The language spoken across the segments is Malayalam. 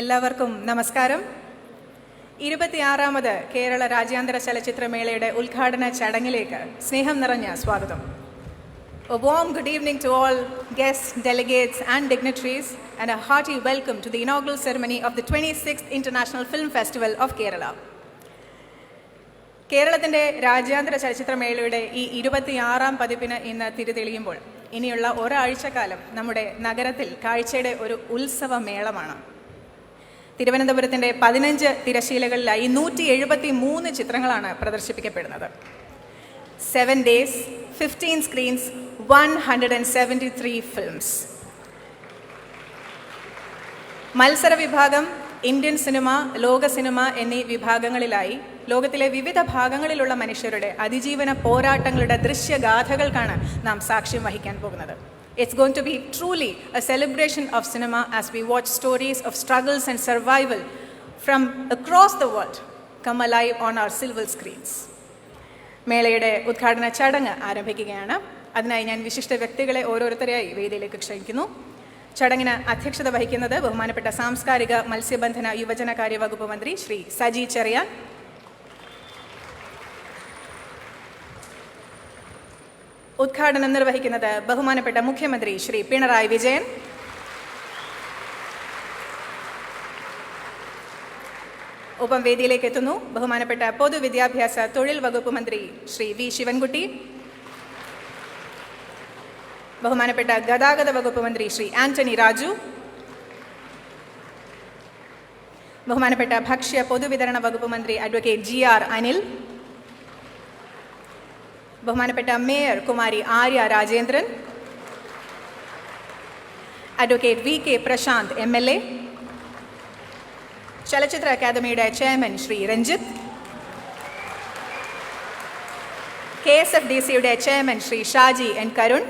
എല്ലാവർക്കും നമസ്കാരം. 26ാമത് കേരള രാജ്യാന്തര ചലച്ചിത്രമേളയുടെ ഉദ്ഘാടന ചടങ്ങിലേക്ക് സ്നേഹം നിറഞ്ഞ സ്വാഗതം. A warm good evening to all guests, delegates and dignitaries and a hearty welcome to the inaugural ceremony of the 26th International Film Festival of Kerala. കേരളത്തിൻ്റെ രാജ്യാന്തര ചലച്ചിത്രമേളയുടെ ഈ 26ാം പതിപ്പിന് ഇന്ന് തിരിതെളിയുമ്പോൾ ഇനിയുള്ള ഒരാഴ്ചക്കാലം നമ്മുടെ നഗരത്തിൽ കാഴ്ചയുടെ ഒരു ഉത്സവമേളമാണ്. തിരുവനന്തപുരത്തിൻ്റെ 15 തിരശ്ശീലകളിലായി 173 ചിത്രങ്ങളാണ് പ്രദർശിപ്പിക്കപ്പെടുന്നത്. 7 days, 15 screens, 173 films. മത്സര വിഭാഗം, ഇന്ത്യൻ സിനിമ, ലോക സിനിമ എന്നീ വിഭാഗങ്ങളിലായി ലോകത്തിലെ വിവിധ ഭാഗങ്ങളിലുള്ള മനുഷ്യരുടെ അതിജീവന പോരാട്ടങ്ങളുടെ ദൃശ്യഗാഥകൾക്കാണ് നാം സാക്ഷ്യം വഹിക്കാൻ പോകുന്നത്. It's going to be truly a celebration of cinema as we watch stories of struggles and survival from across the world come alive on our silver screens. മേളയുടെ ഉദ്ഘാടന ചടങ്ങ് ആരംഭിക്കുകയാണ്. അതിനായി ഞാൻ വിശിഷ്ട വ്യക്തികളെ ഓരോരുത്തരെയായി വേദിയിലേക്ക് ക്ഷണിക്കുന്നു. ചടങ്ങിന് അധ്യക്ഷത വഹിക്കുന്നത് ബഹുമാനപ്പെട്ട സാംസ്കാരിക, മത്സ്യബന്ധന, യുവജനകാര്യ വകുപ്പ് മന്ത്രി ശ്രീ സജി ചെറിയാൻ. ഉദ്ഘാടനം നിർവഹിക്കുന്നത് ബഹുമാനപ്പെട്ട മുഖ്യമന്ത്രി ശ്രീ പിണറായി വിജയൻ. ഒപ്പം വേദിയിലേക്ക് എത്തുന്നു ബഹുമാനപ്പെട്ട പൊതുവിദ്യാഭ്യാസ തൊഴിൽ വകുപ്പ് മന്ത്രി ശ്രീ വി ശിവൻകുട്ടി, ബഹുമാനപ്പെട്ട ഗതാഗത വകുപ്പ് മന്ത്രി ശ്രീ ആന്റണി രാജു, ബഹുമാനപ്പെട്ട ഭക്ഷ്യ പൊതുവിതരണ വകുപ്പ് മന്ത്രി അഡ്വക്കേറ്റ് GR അനിൽ, ബഹുമാനപ്പെട്ട mayor Kumari Arya Rajendran, advocate VK Prashanth MLA, ചലച്ചിത്ര അക്കാദമിയുടെ ചെയർമാൻ ശ്രീ രഞ്ജിത്ത്, KSFDCയുടെ ചെയർമാൻ ശ്രീ ഷാജി N കരുൺ,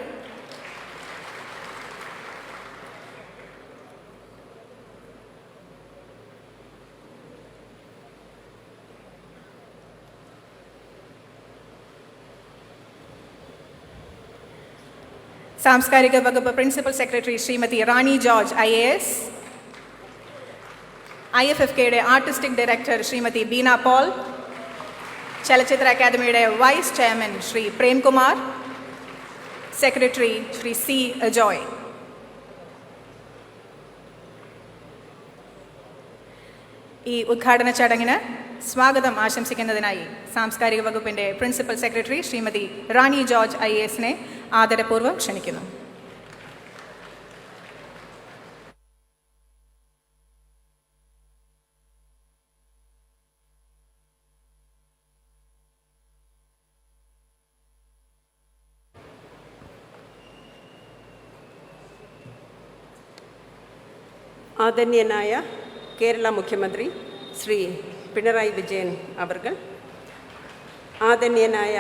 സാംസ്കാരിക വകുപ്പ് principal secretary Shrimati Rani George IAS, IFFKയുടെ artistic director Shrimati Beena Paul, ചലച്ചിത്ര അക്കാദമിയുടെ vice chairman Shri Premkumar, secretary Shri C. Ajoy. ഈ ഉദ്ഘാടന ചടങ്ങിന് സ്വാഗതം ആശംസിക്കുന്നതിനായി സാംസ്കാരിക വകുപ്പിൻ്റെ principal secretary Shrimati Rani George IASനെ ആദരപൂർവ്വം ക്ഷണിക്കുന്നു. ആദരണീയനായ കേരള മുഖ്യമന്ത്രി ശ്രീ പിണറായി വിജയൻ അവർകൾ, ആദരണീയനായ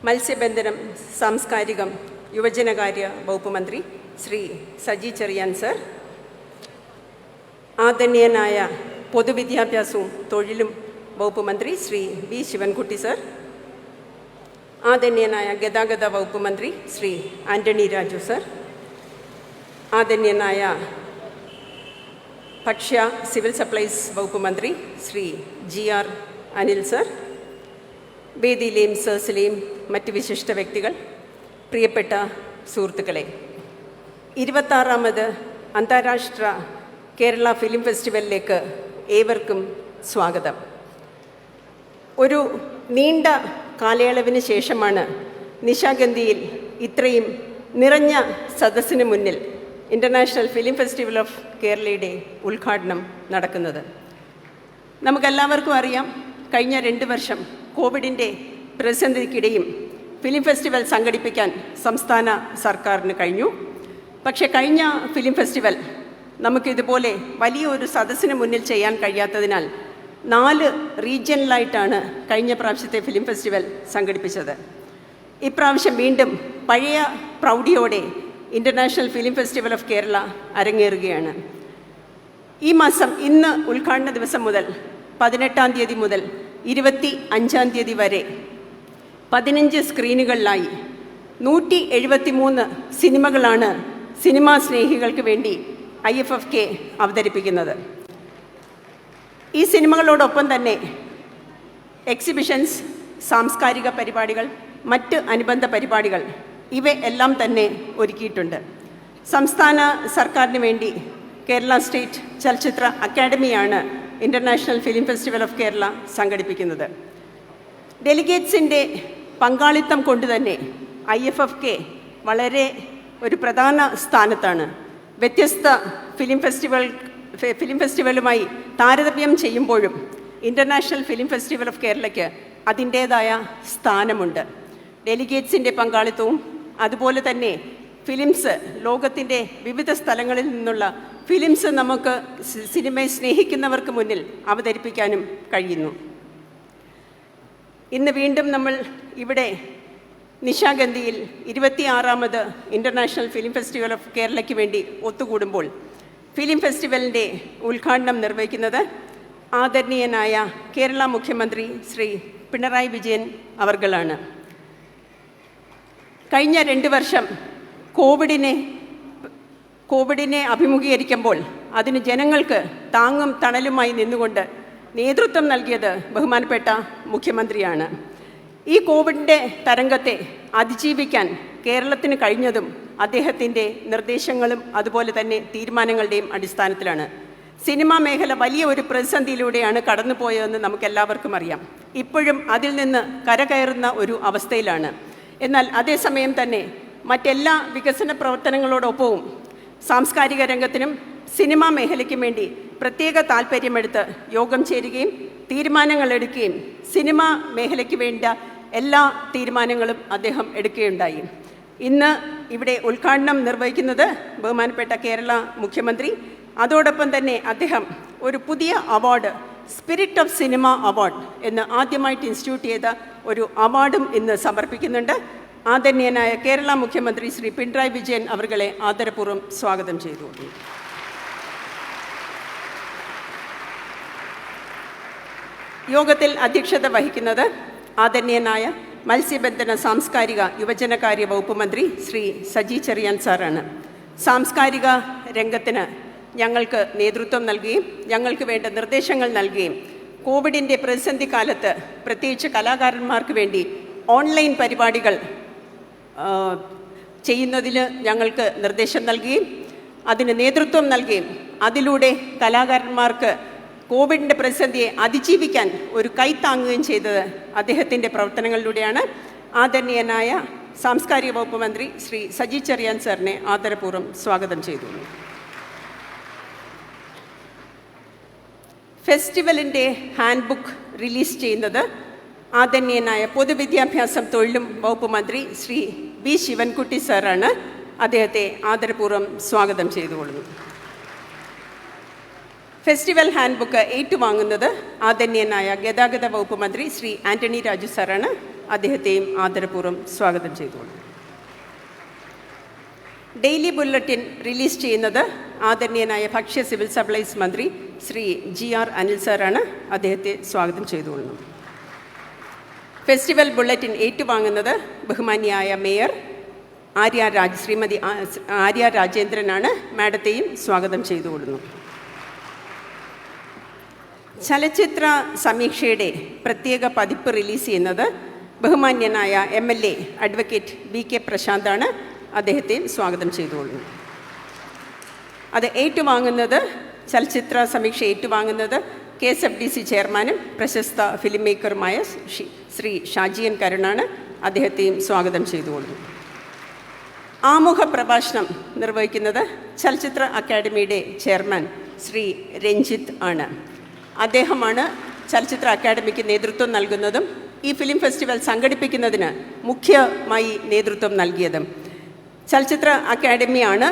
മത്സ്യബന്ധനം, സാംസ്കാരികം, യുവജനകാര്യ വകുപ്പ് മന്ത്രി ശ്രീ സജി ചെറിയാൻ സർ, ആദരണീയനായ പൊതുവിദ്യാഭ്യാസവും തൊഴിലും വകുപ്പ് മന്ത്രി ശ്രീ വി ശിവൻകുട്ടി സർ, ആദരണീയനായ ഗതാഗത വകുപ്പ് മന്ത്രി ശ്രീ ആന്റണി രാജു സർ, ആദരണീയനായ ഭക്ഷ്യ സിവിൽ സപ്ലൈസ് വകുപ്പ് മന്ത്രി ശ്രീ GR അനിൽ സർ, വേദിയിലെയും സദസ്സിലെയും മറ്റ് വിശിഷ്ട വ്യക്തികൾ, പ്രിയപ്പെട്ട സുഹൃത്തുക്കളെ, 26ാമത് അന്താരാഷ്ട്ര കേരള ഫിലിം ഫെസ്റ്റിവലിലേക്ക് ഏവർക്കും സ്വാഗതം. ഒരു നീണ്ട കാലയളവിന് ശേഷമാണ് നിശാഗന്ധിയിൽ ഇത്രയും നിറഞ്ഞ സദസ്സിന് മുന്നിൽ ഇൻ്റർനാഷണൽ ഫിലിം ഫെസ്റ്റിവൽ ഓഫ് കേരളയുടെ ഉദ്ഘാടനം നടക്കുന്നത്. നമുക്കെല്ലാവർക്കും അറിയാം, കഴിഞ്ഞ 2 വർഷം കോവിഡിൻ്റെ പ്രതിസന്ധിക്കിടെയും ഫിലിം ഫെസ്റ്റിവൽ സംഘടിപ്പിക്കാൻ സംസ്ഥാന സർക്കാരിന് കഴിഞ്ഞു. പക്ഷേ കഴിഞ്ഞ ഫിലിം ഫെസ്റ്റിവൽ നമുക്കിതുപോലെ വലിയൊരു സദസ്സിന് മുന്നിൽ ചെയ്യാൻ കഴിയാത്തതിനാൽ 4 റീജിയനിലായിട്ടാണ് കഴിഞ്ഞ പ്രാവശ്യത്തെ ഫിലിം ഫെസ്റ്റിവൽ സംഘടിപ്പിച്ചത്. ഇപ്രാവശ്യം വീണ്ടും പഴയ പ്രൗഢിയോടെ international film festival of Kerala അരങ്ങേറുകയാണ്. ഈ മാസം ഇന്ന് ഉദ്ഘാടന ദിവസം മുതൽ 18-ാം തീയതി മുതൽ 25-ാം തീയതി വരെ 15 സ്ക്രീനുകളിലായി 173 സിനിമകളാണ് സിനിമാ സ്നേഹികൾക്ക് വേണ്ടി IFFK അവതരിപ്പിക്കുന്നത്. ഈ സിനിമകളോടൊപ്പം തന്നെ എക്സിബിഷൻസ്, സാംസ്കാരിക പരിപാടികൾ, മറ്റ് അനുബന്ധ പരിപാടികൾ ഇവയെല്ലാം തന്നെ ഒരുക്കിയിട്ടുണ്ട്. സംസ്ഥാന സർക്കാരിന് വേണ്ടി കേരള സ്റ്റേറ്റ് ചലച്ചിത്ര അക്കാദമിയാണ് international film festival of Kerala സംഘടിപ്പിക്കുന്നത്. ഡെലിഗേറ്റ്സിൻ്റെ പങ്കാളിത്തം കൊണ്ട് തന്നെ IFFK വളരെ ഒരു പ്രധാന സ്ഥാനത്താണ്. വ്യത്യസ്ത ഫിലിം ഫെസ്റ്റിവലുമായി താരതമ്യം ചെയ്യുമ്പോഴും ഇൻ്റർനാഷണൽ ഫിലിം ഫെസ്റ്റിവൽ ഓഫ് കേരളയ്ക്ക് അതിൻ്റേതായ സ്ഥാനമുണ്ട്. ഡെലിഗേറ്റ്സിൻ്റെ പങ്കാളിത്തവും അതുപോലെ തന്നെ ഫിലിംസ്, ലോകത്തിൻ്റെ വിവിധ സ്ഥലങ്ങളിൽ നിന്നുള്ള ഫിലിംസ് നമുക്ക് സിനിമയെ സ്നേഹിക്കുന്നവർക്ക് മുന്നിൽ അവതരിപ്പിക്കാനും കഴിയുന്നു. ഇന്ന് വീണ്ടും നമ്മൾ ഇവിടെ നിശാഗന്ധിയിൽ 26ാമത് ഇൻ്റർനാഷണൽ ഫിലിം ഫെസ്റ്റിവൽ ഓഫ് കേരളയ്ക്ക് വേണ്ടി ഒത്തുകൂടുമ്പോൾ ഫിലിം ഫെസ്റ്റിവലിൻ്റെ ഉദ്ഘാടനം നിർവഹിക്കുന്നത് ആദരണീയനായ കേരള മുഖ്യമന്ത്രി ശ്രീ പിണറായി വിജയൻ അവർകളാണ്. കഴിഞ്ഞ 2 വർഷം കോവിഡിനെ അഭിമുഖീകരിക്കുമ്പോൾ അതിന് ജനങ്ങൾക്ക് താങ്ങും തണലുമായി നിന്നുകൊണ്ട് നേതൃത്വം നൽകിയത് ബഹുമാനപ്പെട്ട മുഖ്യമന്ത്രിയാണ്. ഈ കോവിഡിൻ്റെ തരംഗത്തെ അതിജീവിക്കാൻ കേരളത്തിന് കഴിഞ്ഞതും അദ്ദേഹത്തിൻ്റെ നിർദ്ദേശങ്ങളും അതുപോലെ തന്നെ തീരുമാനങ്ങളുടെയും അടിസ്ഥാനത്തിലാണ്. സിനിമാ മേഖല വലിയ ഒരു പ്രതിസന്ധിയിലൂടെയാണ് കടന്നുപോയതെന്ന് നമുക്കെല്ലാവർക്കും അറിയാം. ഇപ്പോഴും അതിൽ നിന്ന് കരകയറുന്ന ഒരു അവസ്ഥയിലാണ്. എന്നാൽ അതേസമയം തന്നെ മറ്റെല്ലാ വികസന പ്രവർത്തനങ്ങളോടൊപ്പവും സാംസ്കാരിക രംഗത്തിനും സിനിമാ മേഖലയ്ക്കും വേണ്ടി പ്രത്യേക താൽപ്പര്യമെടുത്ത് യോഗം ചേരുകയും തീരുമാനങ്ങൾ എടുക്കുകയും സിനിമാ മേഖലയ്ക്ക് വേണ്ട എല്ലാ തീരുമാനങ്ങളും അദ്ദേഹം എടുക്കുകയുണ്ടായി. ഇന്ന് ഇവിടെ ഉദ്ഘാടനം നിർവഹിക്കുന്നത് ബഹുമാനപ്പെട്ട കേരള മുഖ്യമന്ത്രി. അതോടൊപ്പം തന്നെ അദ്ദേഹം ഒരു പുതിയ award, spirit of cinema award എന്ന് ആദ്യമായിട്ട് ഇൻസ്റ്റിറ്റ്യൂട്ട് ചെയ്ത ഒരു അവാർഡും ഇന്ന് സമർപ്പിക്കുന്നുണ്ട്. ആദരണീയനായ കേരള മുഖ്യമന്ത്രി ശ്രീ പിണറായി വിജയൻ അവർകളെ ആദരപൂർവ്വം സ്വാഗതം ചെയ്തു. യോഗത്തിൽ അധ്യക്ഷത വഹിക്കുന്നത് ആദരണീയനായ മത്സ്യബന്ധന, സാംസ്കാരിക, യുവജനകാര്യ വകുപ്പ് മന്ത്രി ശ്രീ സജി ചെറിയാൻ സാറാണ്. സാംസ്കാരിക രംഗത്തിന് ഞങ്ങൾക്ക് നേതൃത്വം നൽകുകയും ഞങ്ങൾക്ക് വേണ്ട നിർദ്ദേശങ്ങൾ നൽകുകയും കോവിഡിൻ്റെ പ്രതിസന്ധി കാലത്ത് പ്രത്യേകിച്ച് കലാകാരന്മാർക്ക് വേണ്ടി ഓൺലൈൻ പരിപാടികൾ ചെയ്യുന്നതിന് ഞങ്ങൾക്ക് നിർദ്ദേശം നൽകുകയും അതിന് നേതൃത്വം നൽകുകയും അതിലൂടെ കലാകാരന്മാർക്ക് കോവിഡിൻ്റെ പ്രതിസന്ധിയെ അതിജീവിക്കാൻ ഒരു കൈത്താങ്ങുകയും ചെയ്തത് അദ്ദേഹത്തിൻ്റെ പ്രവർത്തനങ്ങളിലൂടെയാണ്. ആദരണീയനായ സാംസ്കാരിക വകുപ്പ് മന്ത്രി ശ്രീ സജി ചെറിയാൻ സാറിനെ ആദരപൂർവ്വം സ്വാഗതം ചെയ്തു. ഫെസ്റ്റിവലിൻ്റെ ഹാൻഡ് ബുക്ക് റിലീസ് ചെയ്യുന്നത് ആദരണീയനായ പൊതുവിദ്യാഭ്യാസം തൊഴിലും വകുപ്പ് മന്ത്രി ശ്രീ വി ശിവൻകുട്ടി സാറാണ്. അദ്ദേഹത്തെ ആദരപൂർവ്വം സ്വാഗതം ചെയ്തുകൊള്ളുന്നു. ഫെസ്റ്റിവൽ ഹാൻഡ് ബുക്ക് ഏറ്റുവാങ്ങുന്നത് ആദരണീയനായ ഗതാഗത വകുപ്പ് മന്ത്രി ശ്രീ ആൻ്റണി രാജു സാറാണ്. അദ്ദേഹത്തെയും ആദരപൂർവ്വം സ്വാഗതം ചെയ്തുകൊള്ളുന്നു. ഡെയിലി ബുള്ളറ്റിൻ റിലീസ് ചെയ്യുന്നത് ആദരണീയനായ ഭക്ഷ്യ സിവിൽ സപ്ലൈസ് മന്ത്രി ശ്രീ GR അനിൽ സാറാണ്. അദ്ദേഹത്തെ സ്വാഗതം ചെയ്തുകൊള്ളുന്നു. ഫെസ്റ്റിവൽ ബുള്ളറ്റിൻ ഏറ്റുവാങ്ങുന്നത് ബഹുമാന്യായ മേയർ ശ്രീമതി ആര്യ രാജേന്ദ്രനാണ്. മാഡത്തെയും സ്വാഗതം ചെയ്തുകൊള്ളുന്നു. ചലച്ചിത്ര സമീക്ഷയുടെ പ്രത്യേക പതിപ്പ് റിലീസ് ചെയ്യുന്നത് ബഹുമാന്യനായ MLA അഡ്വക്കേറ്റ് VK പ്രശാന്താണ്. അദ്ദേഹത്തെയും സ്വാഗതം ചെയ്തുകൊള്ളുന്നു. അത് ഏറ്റുവാങ്ങുന്നത്, ചലച്ചിത്ര സമീക്ഷ ഏറ്റുവാങ്ങുന്നത് KSFDC ചെയർമാനും പ്രശസ്ത ഫിലിം മേക്കറുമായ ശ്രീ ഷാജിയൻ കരുണാണ്. അദ്ദേഹത്തെയും സ്വാഗതം ചെയ്തുകൊള്ളുന്നു. ആമുഖ പ്രഭാഷണം നിർവഹിക്കുന്നത് ചലച്ചിത്ര അക്കാദമിയുടെ ചെയർമാൻ ശ്രീ രഞ്ജിത്ത് ആണ്. അദ്ദേഹമാണ് ചലച്ചിത്ര അക്കാദമിക്ക് നേതൃത്വം നൽകുന്നതും ഈ ഫിലിം ഫെസ്റ്റിവൽ സംഘടിപ്പിക്കുന്നതിന് മുഖ്യമായി നേതൃത്വം നൽകിയതും. ചലച്ചിത്ര അക്കാദമിയാണ്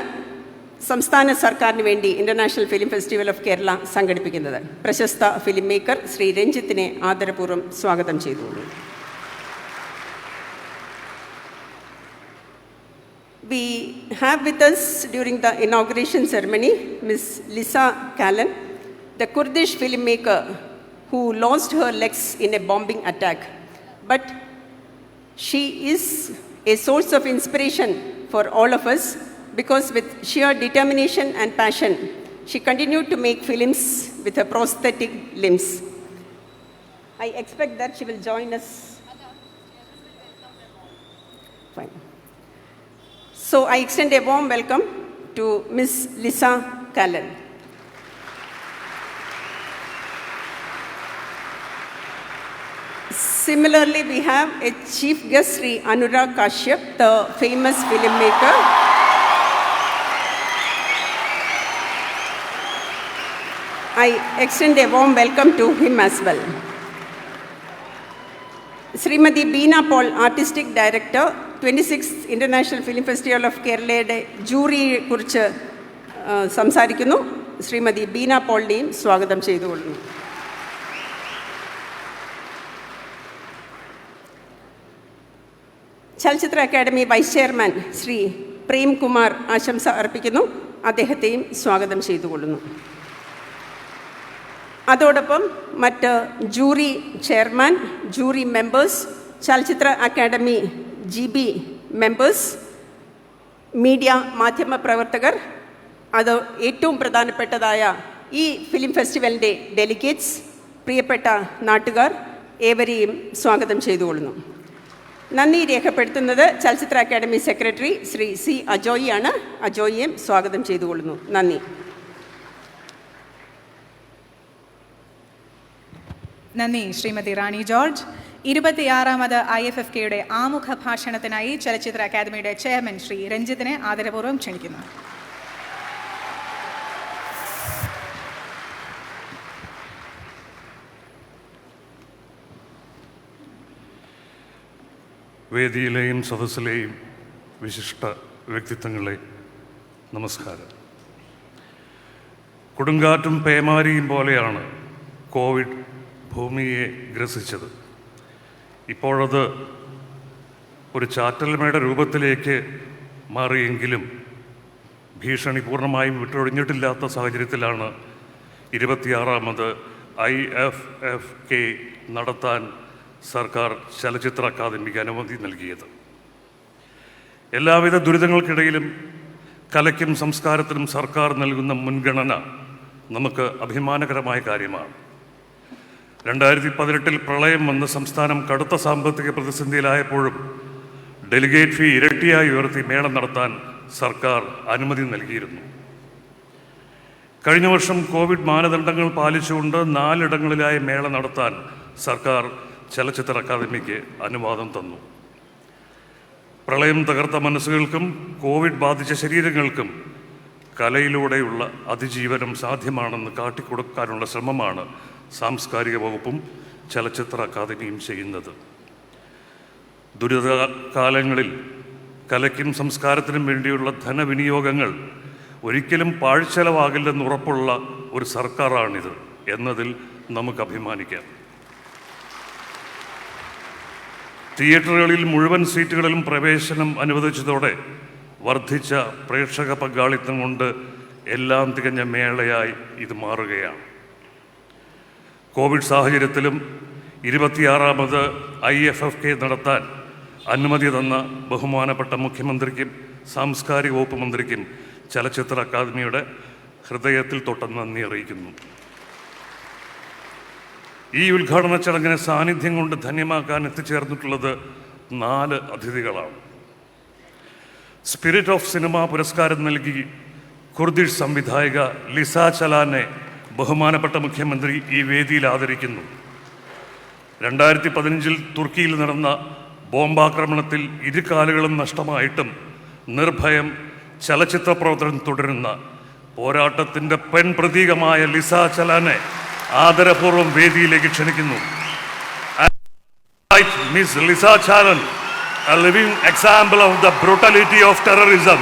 സംസ്ഥാന സർക്കാരിന് വേണ്ടി international film festival of Kerala സംഘടിപ്പിക്കുന്നത്. പ്രശസ്ത ഫിലിം മേക്കർ ശ്രീ രഞ്ജിത്തിനെ ആദരപൂർവ്വം സ്വാഗതം ചെയ്തുകൊള്ളു. We have with us during the inauguration ceremony Ms. Lisa Callan, the Kurdish filmmaker who lost her legs in a bombing attack. But she is a source of inspiration for all of us because with sheer determination and passion, she continued to make films with her prosthetic limbs. I expect that she will join us. Fine. So I extend a warm welcome to Ms. Lisa Callan. Similarly, we have a chief guest, Sri Anurag Kashyap, the famous filmmaker. I extend a warm welcome to him as well. Srimati Beena Paul, Artistic Director, 26th International Film Festival of Kerala, ജൂറിയെ കുറിച്ച് സംസാരിക്കുന്നു. ശ്രീമതി ബീന പോളിനെയും സ്വാഗതം ചെയ്തുകൊള്ളുന്നു. ചലച്ചിത്ര academy vice chairman Shri Premkumar ആശംസ അർപ്പിക്കുന്നു. അദ്ദേഹത്തെയും സ്വാഗതം ചെയ്തുകൊള്ളുന്നു. അതോടൊപ്പം മറ്റ് ജൂറി ചെയർമാൻ, ജൂറി മെമ്പേഴ്സ്, ചലച്ചിത്ര അക്കാദമി GB മെമ്പേഴ്സ്, മീഡിയ മാധ്യമ പ്രവർത്തകർ, അത് ഏറ്റവും പ്രധാനപ്പെട്ടതായ ഈ ഫിലിം ഫെസ്റ്റിവലിൻ്റെ ഡെലിഗേറ്റ്സ്, പ്രിയപ്പെട്ട നാട്ടുകാർ, ഏവരെയും സ്വാഗതം ചെയ്തുകൊള്ളുന്നു. നന്ദി രേഖപ്പെടുത്തുന്നത് ചലച്ചിത്ര അക്കാദമി സെക്രട്ടറി ശ്രീ C. അജോയിയാണ്. അജോയിയെയും സ്വാഗതം ചെയ്തുകൊള്ളുന്നു. നന്ദി. നന്ദി ശ്രീമതി റാണി ജോർജ്. 26ാമത് IFFKയുടെ ആമുഖ ഭാഷണത്തിനായി ചലച്ചിത്ര അക്കാദമിയുടെ ചെയർമാൻ ശ്രീ രഞ്ജിത്തിനെ ആദരപൂർവ്വം ക്ഷണിക്കുന്നു. വേദിയിലെയും സദസ്സിലെയും വിശിഷ്ട വ്യക്തിത്വങ്ങളെ നമസ്കാരം. കൊടുങ്കാറ്റും പേമാരിയും പോലെയാണ് കോവിഡ് ഭൂമിയെ ഗ്രസിച്ചത്. ഇപ്പോഴത് ഒരു ചാറ്റൽമയുടെ രൂപത്തിലേക്ക് മാറിയെങ്കിലും ഭീഷണി പൂർണ്ണമായും വിട്ടൊഴിഞ്ഞിട്ടില്ലാത്ത സാഹചര്യത്തിലാണ് 26ാമത് IFFK നടത്താൻ സർക്കാർ ചലച്ചിത്ര അക്കാദമിക്ക് അനുമതി നൽകിയത്. എല്ലാവിധ ദുരിതങ്ങൾക്കിടയിലും കലയ്ക്കും സംസ്കാരത്തിനും സർക്കാർ നൽകുന്ന മുൻഗണന നമുക്ക് അഭിമാനകരമായ കാര്യമാണ്. 2018 പ്രളയം വന്ന് സംസ്ഥാനം കടുത്ത സാമ്പത്തിക പ്രതിസന്ധിയിലായപ്പോഴും ഡെലിഗേറ്റ് ഫീ ഇരട്ടിയായി ഉയർത്തി മേളം നടത്താൻ സർക്കാർ അനുമതി നൽകിയിരുന്നു. കഴിഞ്ഞ വർഷം കോവിഡ് മാനദണ്ഡങ്ങൾ പാലിച്ചുകൊണ്ട് 4 ഇടങ്ങളിലായി മേള നടത്താൻ സർക്കാർ ചലച്ചിത്ര അക്കാദമിക്ക് അനുവാദം തന്നു. പ്രളയം തകർത്ത മനസ്സുകൾക്കും കോവിഡ് ബാധിച്ച ശരീരങ്ങൾക്കും കലയിലൂടെയുള്ള അതിജീവനം സാധ്യമാണെന്ന് കാട്ടിക്കൊടുക്കാനുള്ള ശ്രമമാണ് സാംസ്കാരിക വകുപ്പും ചലച്ചിത്ര അക്കാദമിയും ചെയ്യുന്നത്. ദുരിതകാലങ്ങളിൽ കലയ്ക്കും സംസ്കാരത്തിനും വേണ്ടിയുള്ള ധനവിനിയോഗങ്ങൾ ഒരിക്കലും പാഴ്ചെലവാകില്ലെന്ന് ഉറപ്പുള്ള ഒരു സർക്കാരാണിത് എന്നതിൽ നമുക്ക് അഭിമാനിക്കാം. തിയേറ്ററുകളിൽ മുഴുവൻ സീറ്റുകളിലും പ്രവേശനം അനുവദിച്ചതോടെ വർദ്ധിച്ച പ്രേക്ഷക പങ്കാളിത്തം കൊണ്ട് എല്ലാം തികഞ്ഞ മേളയായി ഇത് മാറുകയാണ്. കോവിഡ് സാഹചര്യത്തിലും 26ാമത് IFFK നടത്താൻ അനുമതി തന്ന ബഹുമാനപ്പെട്ട മുഖ്യമന്ത്രിക്കും സാംസ്കാരിക വകുപ്പ് മന്ത്രിക്കും ചലച്ചിത്ര അക്കാദമിയുടെ ഹൃദയത്തിൽ തൊട്ട നന്ദി അറിയിക്കുന്നു. ഈ ഉദ്ഘാടന ചടങ്ങിനെ സാന്നിധ്യം കൊണ്ട് ധന്യമാക്കാൻ എത്തിച്ചേർന്നിട്ടുള്ളത് 4 അതിഥികളാണ്. സ്പിരിറ്റ് ഓഫ് സിനിമ പുരസ്കാരം നൽകി കുർദിഷ് സംവിധായിക ലിസ ചലാനെ ബഹുമാനപ്പെട്ട മുഖ്യമന്ത്രി ഈ വേദിയിൽ ആദരിക്കുന്നു. 2015 തുർക്കിയിൽ നടന്ന ബോംബാക്രമണത്തിൽ ഇരുകാലുകളും നഷ്ടമായിട്ടും നിർഭയം ചലച്ചിത്ര പ്രവർത്തനം തുടരുന്ന പോരാട്ടത്തിൻ്റെ പെൺപ്രതീകമായ ലിസ ചലാനെ ആദരപൂർവ്വം വേദിയിലേക്ക് ക്ഷണിക്കുന്നു. Miss Lisa Chalan, a living example of the brutality of terrorism,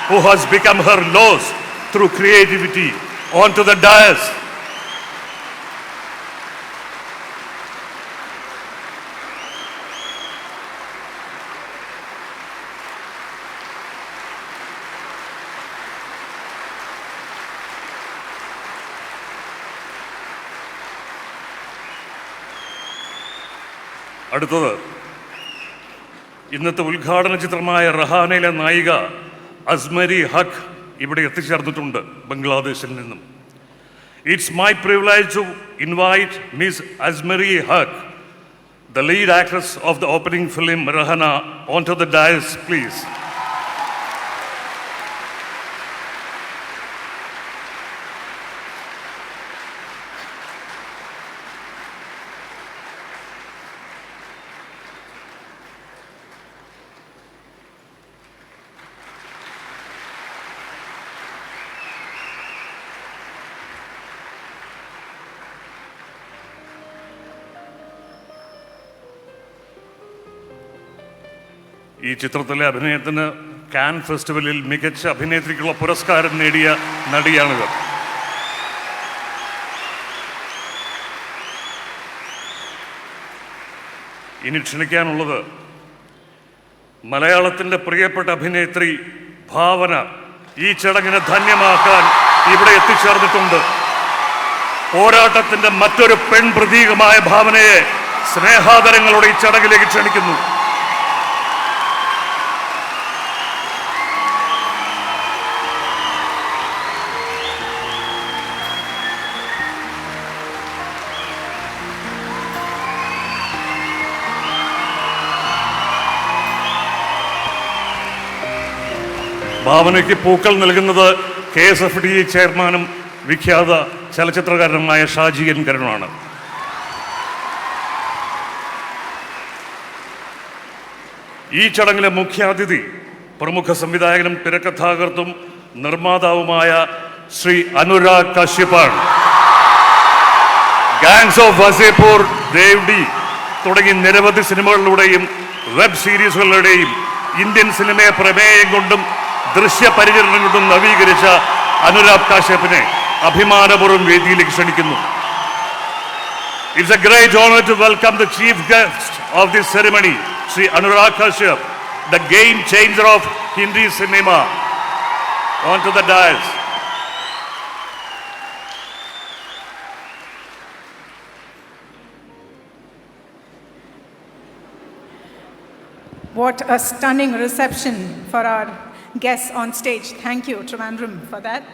who has become her loss through creativity, onto the dais. അടുത്തത് ഇന്നത്തെ ഉദ്ഘാടന ചിത്രമായ റഹാനയിലെ നായിക അസ്മരി ഹഖ് ഇവിടെ എത്തിച്ചേർന്നിട്ടുണ്ട് ബംഗ്ലാദേശിൽ നിന്നും. It's my privilege to invite Ms. Asmari Haq, the lead actress of the opening film Rahana, onto the dais, please. ഈ ചിത്രത്തിലെ അഭിനയത്തിന് കാൻ ഫെസ്റ്റിവലിൽ മികച്ച അഭിനേത്രിക്കുള്ള പുരസ്കാരം നേടിയ നടിയാണിത്. ഇനി ക്ഷണിക്കാനുള്ളത് മലയാളത്തിൻ്റെ പ്രിയപ്പെട്ട അഭിനേത്രി ഭാവന ഈ ചടങ്ങിനെ ധന്യമാക്കാൻ ഇവിടെ എത്തിച്ചേർന്നിട്ടുണ്ട്. പോരാട്ടത്തിൻ്റെ മറ്റൊരു പെൺ പ്രതീകമായ ഭാവനയെ സ്നേഹാദരങ്ങളോടെ ഈ ചടങ്ങിലേക്ക് ക്ഷണിക്കുന്നു. ഭാവനയ്ക്ക് പൂക്കൾ നൽകുന്നത് 𝐾𝐸 ചെയർമാനും വിഖ്യാത ചലച്ചിത്രകാരനുമായ ഷാജി എൻ കരുണാണ്. ഈ ചടങ്ങിലെ മുഖ്യാതിഥി പ്രമുഖ സംവിധായകനും തിരക്കഥാകൃത്തും നിർമ്മാതാവുമായ ശ്രീ അനുരാഗ് കശ്യപാണ്. ഗാങ്സ് ഓഫ് വസേപൂർ, ദേവ്ഡി തുടങ്ങി നിരവധി സിനിമകളിലൂടെയും വെബ് സീരീസുകളുടെയും ഇന്ത്യൻ സിനിമയെ പ്രമേയം കൊണ്ടും ദൃശ്യപരിചരണം കൊണ്ടും നവീകരിച്ച അനുരാഗ് കാശ്യപിനെ അഭിമാനപൂർവ്വം വേദിയിലേക്ക് ക്ഷണിക്കുന്നു. It's a great honor to welcome the chief guest of this ceremony, Sri Anurag Kashyap, the game changer of Hindi cinema, onto the dais. What a stunning reception for our guests on stage. Thank you, Trivandrum, for that.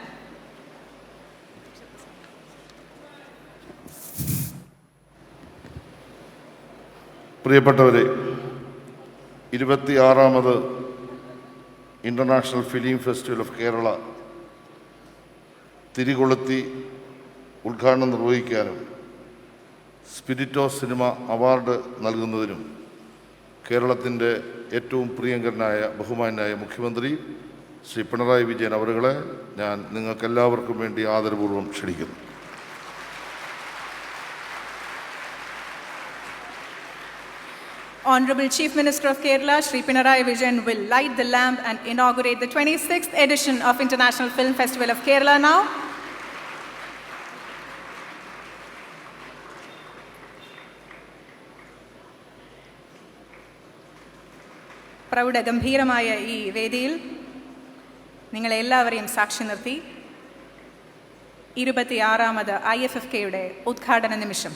പ്രിയപ്പെട്ടവരെ, 26ാമത് international film festival of Kerala തിരികൊളുത്തി ഉദ്ഘാടനം നിർവഹിക്കാനും സ്പിരിറ്റ് ഓഫ് സിനിമ അവാർഡ് നൽകുന്നതിനും കേരളത്തിൻ്റെ ഏറ്റവും പ്രിയങ്കരനായ ബഹുമാന്യനായ മുഖ്യമന്ത്രി ശ്രീ പിണറായി വിജയൻ അവരുകളെ ഞാൻ നിങ്ങൾക്കെല്ലാവർക്കും വേണ്ടി ആദരപൂർവ്വം ക്ഷണിക്കുന്നു. Honorable Chief Minister of Kerala, Shri Pinarayi Vijayan, will light the lamp and inaugurate the 26th edition of International Film Festival of Kerala now. പ്രൗഢഗംഭീരമായ ഈ വേദിയിൽ നിങ്ങളെല്ലാവരെയും സാക്ഷി നിർത്തി 26ാമത് IFFKയുടെ ഉദ്ഘാടന നിമിഷം.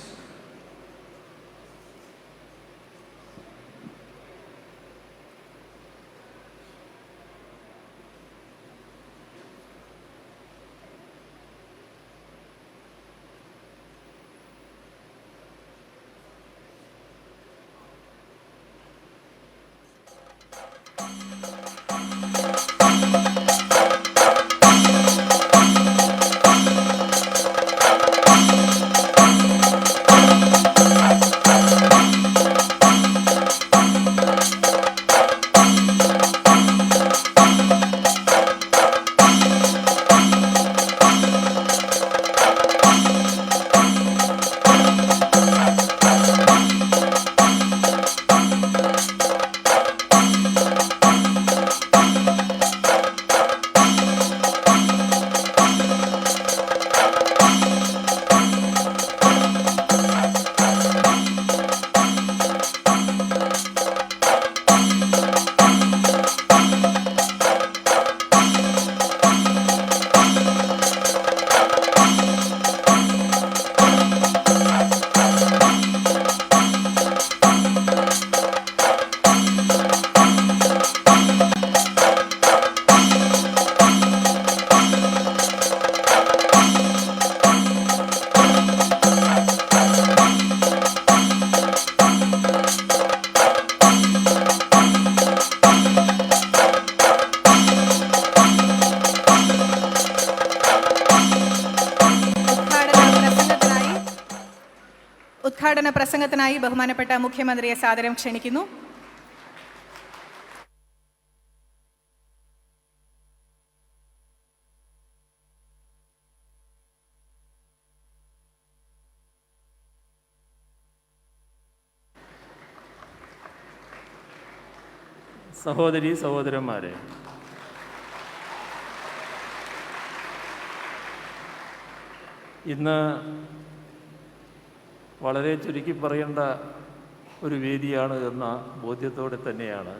ഉദ്ഘാടന പ്രസംഗത്തിനായി ബഹുമാനപ്പെട്ട മുഖ്യമന്ത്രിയെ സാദരം ക്ഷണിക്കുന്നു. സഹോദരീ സഹോദരന്മാരെ, ഇന്ന് വളരെ ചുരുക്കി പറയേണ്ട ഒരു വേദിയാണ് എന്ന ബോധ്യത്തോടെ തന്നെയാണ്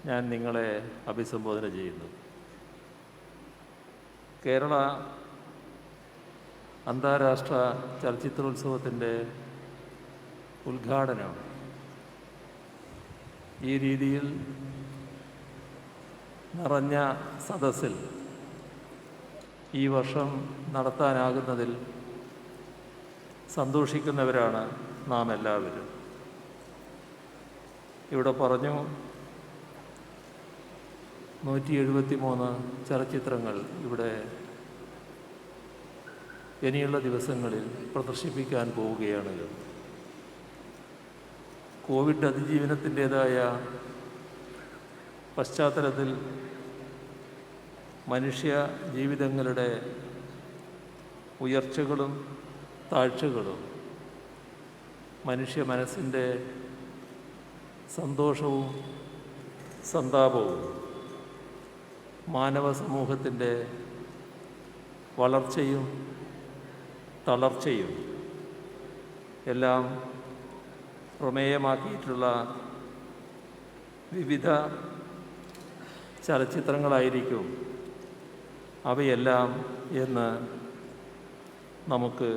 ഞാൻ നിങ്ങളെ അഭിസംബോധന ചെയ്യുന്നത്. കേരള അന്താരാഷ്ട്ര ചലച്ചിത്രോത്സവത്തിൻ്റെ ഉദ്ഘാടനം ഈ രീതിയിൽ നിറഞ്ഞ സദസ്സിൽ ഈ വർഷം നടത്താനാകുന്നതിൽ സന്തോഷിക്കുന്നവരാണ് നാം എല്ലാവരും. ഇവിടെ പറഞ്ഞു 173 ചലച്ചിത്രങ്ങൾ ഇവിടെ ഇനിയുള്ള ദിവസങ്ങളിൽ പ്രദർശിപ്പിക്കാൻ പോവുകയാണ്. കോവിഡ് അതിജീവനത്തിൻ്റേതായ പശ്ചാത്തലത്തിൽ മനുഷ്യ ജീവിതങ്ങളുടെ ഉയർച്ചകളും താഴ്ചകളും മനുഷ്യ മനസ്സിൻ്റെ സന്തോഷവും സന്താപവും മാനവ സമൂഹത്തിൻ്റെ വളർച്ചയും തളർച്ചയും എല്ലാം പ്രമേയമാക്കിയിട്ടുള്ള വിവിധ ചലച്ചിത്രങ്ങളായിരിക്കും അവയെല്ലാം എന്ന് നമുക്ക്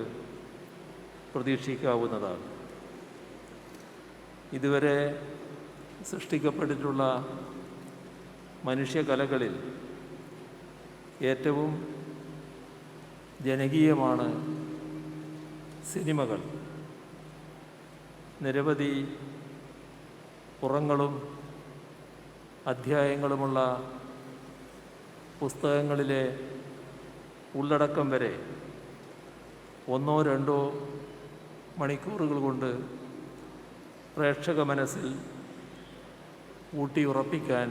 പ്രതീക്ഷിക്കാവുന്നതാണ്. ഇതുവരെ സൃഷ്ടിക്കപ്പെട്ടിട്ടുള്ള മനുഷ്യകലകളിൽ ഏറ്റവും ജനകീയമാണ് സിനിമകൾ. നിരവധി പുറങ്ങളും അധ്യായങ്ങളുമുള്ള പുസ്തകങ്ങളിലെ ഉള്ളടക്കം വരെ 1-2 മണിക്കൂറുകൾ കൊണ്ട് പ്രേക്ഷക മനസ്സിൽ ഊട്ടിയുറപ്പിക്കാൻ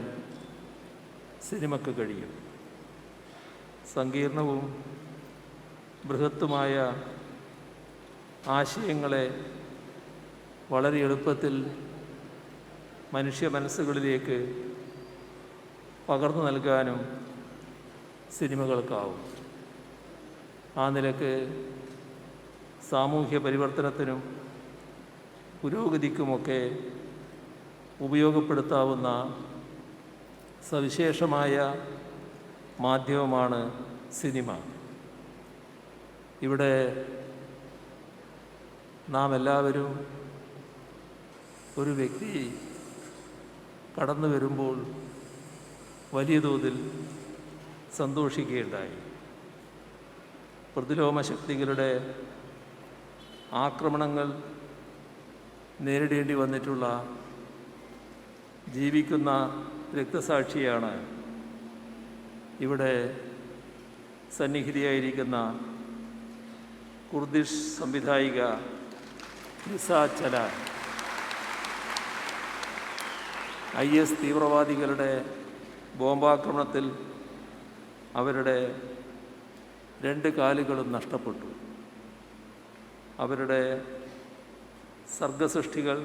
സിനിമയ്ക്ക് കഴിയും. സങ്കീർണവും ബൃഹത്തുമായ ആശയങ്ങളെ വളരെ എളുപ്പത്തിൽ മനുഷ്യ മനസ്സുകളിലേക്ക് പകർന്നു നൽകാനും സിനിമകൾക്കാവും. ആ നിലക്ക് സാമൂഹ്യ പരിവർത്തനത്തിനും പുരോഗതിക്കുമൊക്കെ ഉപയോഗപ്പെടുത്താവുന്ന സവിശേഷമായ മാധ്യമമാണ് സിനിമ. ഇവിടെ നാം എല്ലാവരും ഒരു വ്യക്തി കടന്നു വരുമ്പോൾ വലിയ തോതിൽ സന്തോഷിക്കുകയുണ്ടായി. പ്രതിലോമ ശക്തികളുടെ ആക്രമണങ്ങൾ നേരിടേണ്ടി വന്നിട്ടുള്ള ജീവിക്കുന്ന രക്തസാക്ഷിയാണ് ഇവിടെ സന്നിഹിതയായിരിക്കുന്ന കുർദിഷ് സംവിധായിക നിസാചലാൻ. IS തീവ്രവാദികളുടെ ബോംബാക്രമണത്തിൽ അവരുടെ 2 കാലുകളും നഷ്ടപ്പെട്ടു. അവരുടെ സർഗസൃഷ്ടികൾ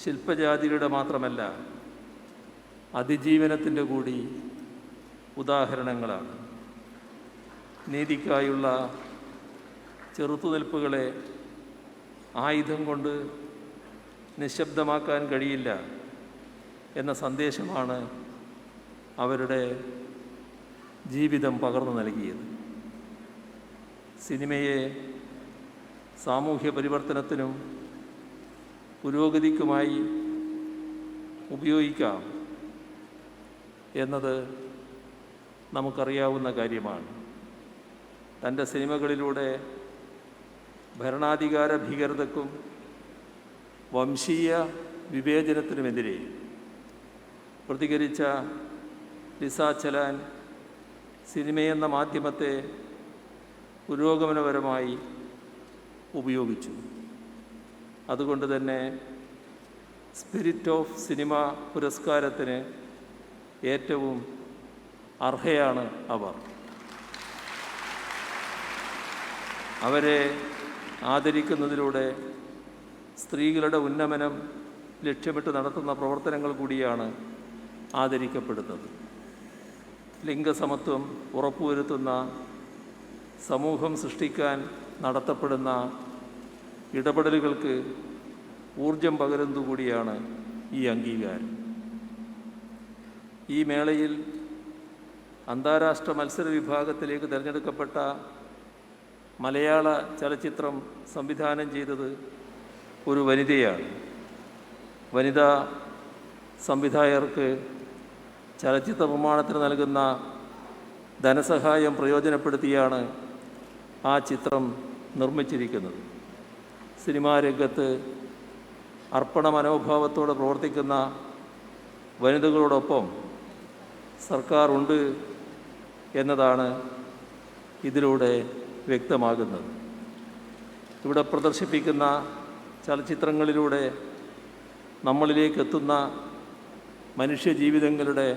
ശില്പജാതിയുടെ മാത്രമല്ല അതിജീവനത്തിൻ്റെ കൂടി ഉദാഹരണങ്ങളാണ്. നീതിക്കായുള്ള ചെറുത്തുനിൽപ്പുകളെ ആയുധം കൊണ്ട് നിശബ്ദമാക്കാൻ കഴിയില്ല എന്ന സന്ദേശമാണ് അവരുടെ ജീവിതം പകർന്നു നൽകിയത്. സിനിമയെ സാമൂഹ്യ പരിവർത്തനത്തിനും പുരോഗതിക്കുമായി ഉപയോഗിക്കാം എന്നത് നമുക്കറിയാവുന്ന കാര്യമാണ്. തൻ്റെ സിനിമകളിലൂടെ ഭരണാധികാര ഭീകരതയ്ക്കും വംശീയ വിവേചനത്തിനുമെതിരെ പ്രതികരിച്ച നിസാചലാൻ സിനിമയെന്ന മാധ്യമത്തെ പുരോഗമനപരമായി ഉപയോഗിച്ചു. അതുകൊണ്ട് തന്നെ സ്പിരിറ്റ് ഓഫ് സിനിമ പുരസ്കാരത്തിന് ഏറ്റവും അർഹയാണ് അവർ. അവരെ ആദരിക്കുന്നതിലൂടെ സ്ത്രീകളുടെ ഉന്നമനം ലക്ഷ്യമിട്ട് നടത്തുന്ന പ്രവർത്തനങ്ങൾ കൂടിയാണ് ആദരിക്കപ്പെടുന്നത്. ലിംഗസമത്വം ഉറപ്പുവരുത്തുന്ന സമൂഹം സൃഷ്ടിക്കാൻ നടത്തപ്പെടുന്ന ഇടപെടലുകൾക്ക് ഊർജം പകരുന്നതുകൂടിയാണ് ഈ അംഗീകാരം. ഈ മേളയിൽ അന്താരാഷ്ട്ര മത്സര വിഭാഗത്തിലേക്ക് തിരഞ്ഞെടുക്കപ്പെട്ട മലയാള ചലച്ചിത്രം സംവിധാനം ചെയ്തത് ഒരു വനിതയാണ്. വനിതാ സംവിധായകർക്ക് ചലച്ചിത്ര നിർമ്മാണത്തിന് നൽകുന്ന ധനസഹായം പ്രയോജനപ്പെടുത്തിയാണ് ആ ചിത്രം നിർമ്മിച്ചിരിക്കുന്നത്. സിനിമാ രംഗത്ത് അർപ്പണ മനോഭാവത്തോടെ പ്രവർത്തിക്കുന്ന വനിതകളോടൊപ്പം സർക്കാർ ഉണ്ട് എന്നതാണ് ഇതിലൂടെ വ്യക്തമാകുന്നത്. ഇവിടെ പ്രദർശിപ്പിക്കുന്ന ചലച്ചിത്രങ്ങളിലൂടെ നമ്മളിലേക്ക് എത്തുന്ന മനുഷ്യജീവിതങ്ങളുടെ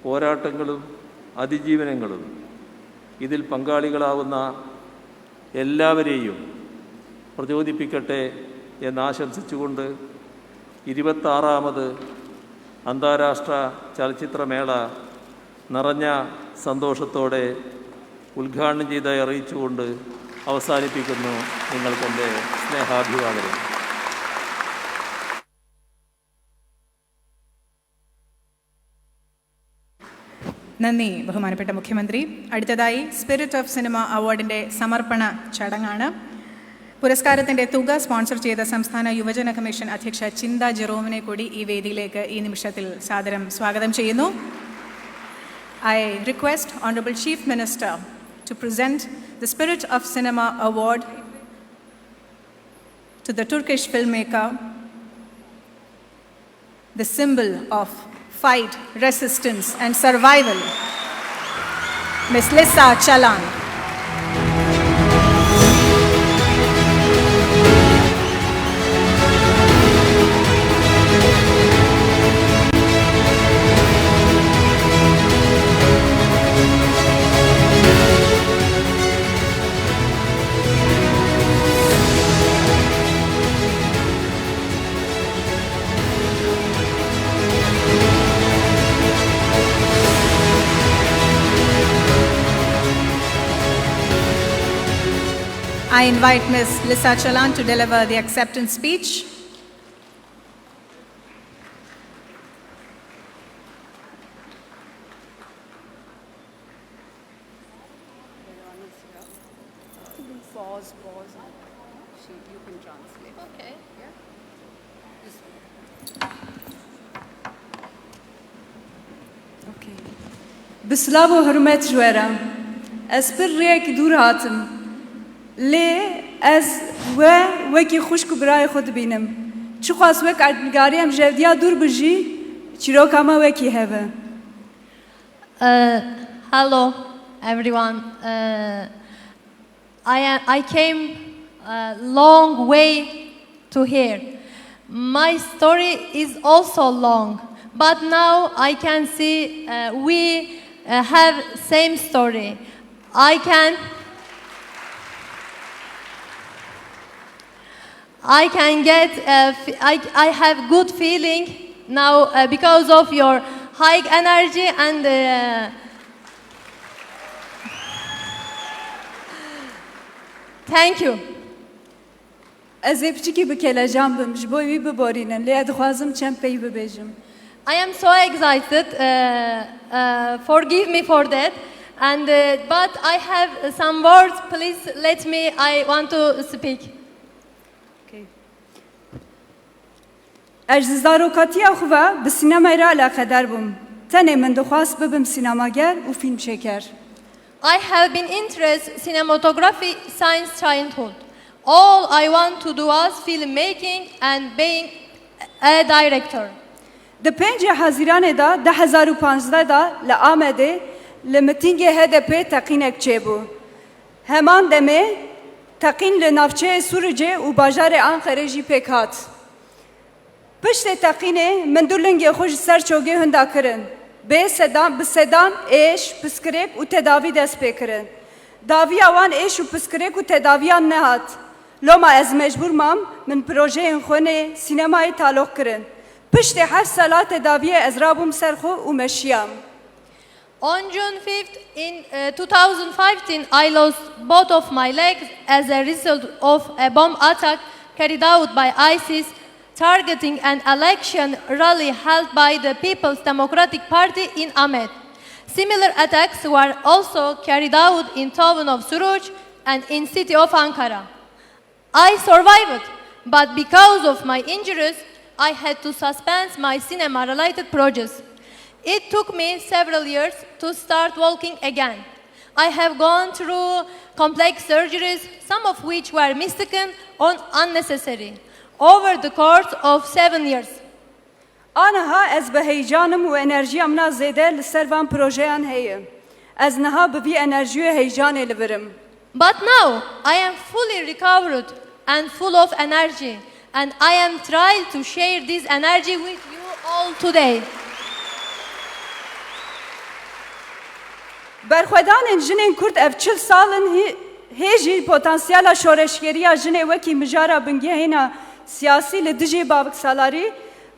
പോരാട്ടങ്ങളും അതിജീവനങ്ങളും ഇതിൽ പങ്കാളികളാവുന്ന എല്ലാവരെയും പ്രചോദിപ്പിക്കട്ടെ എന്നാശംസിച്ചുകൊണ്ട് 26ാമത് അന്താരാഷ്ട്ര ചലച്ചിത്രമേള നിറഞ്ഞ സന്തോഷത്തോടെ ഉദ്ഘാടനം ചെയ്തതായി അറിയിച്ചുകൊണ്ട് അവസാനിപ്പിക്കുന്നു. നിങ്ങൾക്കെൻ്റെ സ്നേഹാഭിവാദനം. നന്ദി ബഹുമാനപ്പെട്ട മുഖ്യമന്ത്രി. അടുത്തതായി സ്പിരിറ്റ് ഓഫ് സിനിമ അവാർഡിൻ്റെ സമർപ്പണ ചടങ്ങാണ്. പുരസ്കാരത്തിൻ്റെ തുക സ്പോൺസർ ചെയ്ത സംസ്ഥാന യുവജന കമ്മീഷൻ അധ്യക്ഷ ചിന്ത ജെറോമിനെ കൂടി ഈ വേദിയിലേക്ക് ഈ നിമിഷത്തിൽ സാദരം സ്വാഗതം ചെയ്യുന്നു. I request Honorable Chief Minister to present the Spirit of Cinema Award to the Turkish filmmaker, the symbol of fight, resistance and survival, Ms. Lisa Çalan. I invite Ms. Lisa Çalan to deliver the acceptance speech. Pause. You can translate. Okay. Okay. Bislav و حرمت جوارم. اسپر ریک دور هاتم. لی از وکی خوشک برای خود بینم. چه خواست وک عدنگاریم جودیا دور بجی چیرو کاما وکی هوا. Hello, everyone. I came a long way to here. My story is also long, but now I can see we have same story. I can get, I have good feeling now because of your high energy and thank you. از ابچکی بکلا جنبم جبوی ببارینن لی ادخوازم چند پی ببیجم. I am so excited. Forgive me for that. And but I have some words. Please let me. I want to speak. اجزارو کاتیا خوبه به سینما را علاقه دار بوم. تنه من دخواست ببم سینماگر و فیلم شکر. I have been interested in cinematography since childhood. All I want to do was filmmaking and being a director. ده 5 حزیران دا 2015 دا لآمده لمتینگ HDP تقینک چه بو. همان دمه تقین لنافچه سوریجه و باجار آنقره جی پکات. پشت تقینه من دولنگی خوش سر چوگه هندا کرن. به صدام ایش پسکرک و تداوی دست بکرن. داوی آوان ایش و پسکرک و تداویان نهات. لما از مجبور مام من پروژه خونه سینمای تعلق کرن. پشت 7 سالات داوی از رابم سرخو و مشیام. On June 5th in 2015, I lost both of my legs as a result of a bomb attack carried out by ISIS targeting an election rally held by the People's Democratic Party in Ahmed. Similar attacks were also carried out in town of Suruc and in city of Ankara. I survived, but because of my injuries, I had to suspend my cinema-related projects. It took me several years to start walking again. I have gone through complex surgeries, some of which were mistaken or unnecessary, over the course of 7 years. آنها از به هیجانم و انرژیم نازیده لسروان پروژهان هیم. از نها ببی انرژی و هیجان لبرم. But now I am fully recovered and full of energy, and I am trying to share this energy with you all today. برخوادان جنین کرد اف 40 سالن هیجی پتانسیالا شورشگریه جنه وکی مجارا بنگه هینا سیاسی لدجی بابک سالاری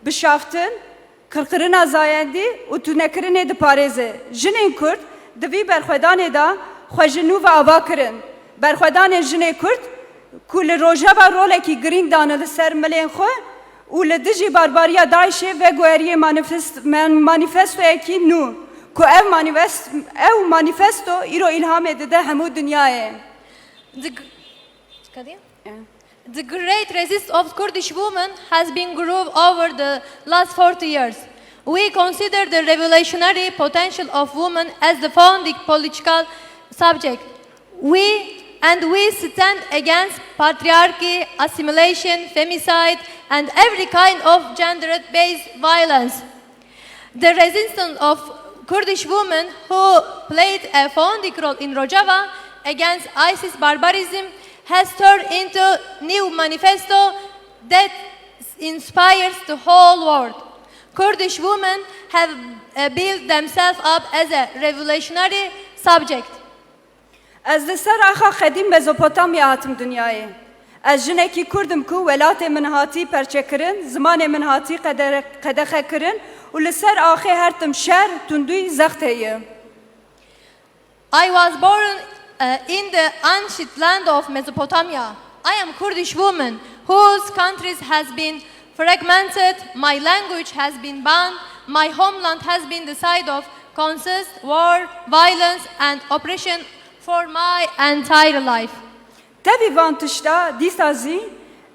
بشافتن کرکرنا زایندی و تو نکرنه د پارێزه جنین کرد دوی برخوادان دا خوژنو و آوا کرن برخوادان جنه کرد کل روژه با رولکی گرینگ دانه لسر ملین خو و لدجی بارباریا داعشه و گوهری مانیفستو اکی نو که او مانیفستو ایرو الهام داده همو دنیاه. The great resistance of Kurdish women has been grown over the last 40 years. We consider the revolutionary potential of women as the founding political subject. We stand against patriarchy, assimilation, femicide, and every kind of gender-based violence. The resistance of Kurdish women who played a founding role in Rojava against ISIS barbarism has turned into a new manifesto that inspires the whole world. Kurdish women have built themselves up as a revolutionary subject. از لسر آخا قدیم مزوپوتامیا هاتم دنیای. از جنکی کردم کو ولات من هاتی پرچه کرن، زمان من هاتی قدخه کرن و لسر آخی هرتم شهر تندوی زخت هیه. I was born in the ancient land of Mesopotamia. I am Kurdish woman whose countries has been fragmented, my language has been banned, my homeland has been the site of constant war, violence and oppression for my entire life. تبی وانتشتا دیسازی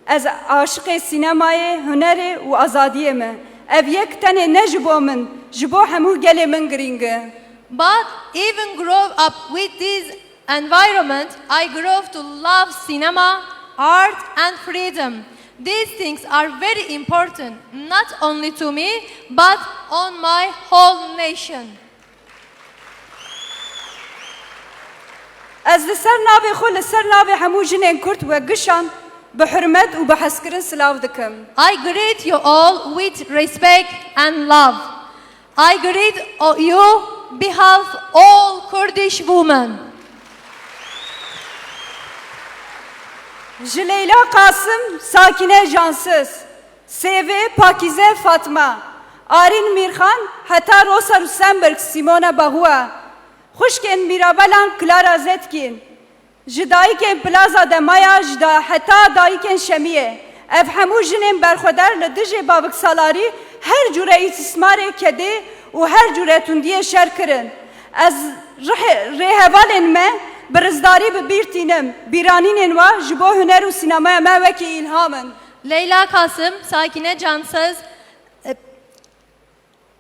از عاشق سینمای هنر و آزادیه من. اف یک تنه نجبو من جبو همو گله من گرینگه. But even grow up with this environment, I grew to love cinema, art and freedom. These things are very important, not only to me, but on my whole nation. از لسر ناوی خو لسر ناوی همو جنین کرد و گشان بحرمت و بحسکرن سلاو دکم. I greet you all with respect and love. I greet you behalf all Kurdish women. Leyla Kasım, Sakine Cansız, Seve Pakize Fatma, Arin Mirhan, hatta Rosa Rusenberg, Simona Bahua, Xuşken Mirabalan Clara Zetkin, Jidayken Plaza de Maya Jda, hatta Dayken Şemiye, ev hemû jinên berxwedar li dijî baviksalarî her cure îstismarê kedê û her cure tundiyê şer kirin. Ez rêhevalên me bi rizdarî bibîrtînim, bîranînên we ji bo huner û sînemaya me wekî îlham in. Leyla Kasım, Sakine Cansız,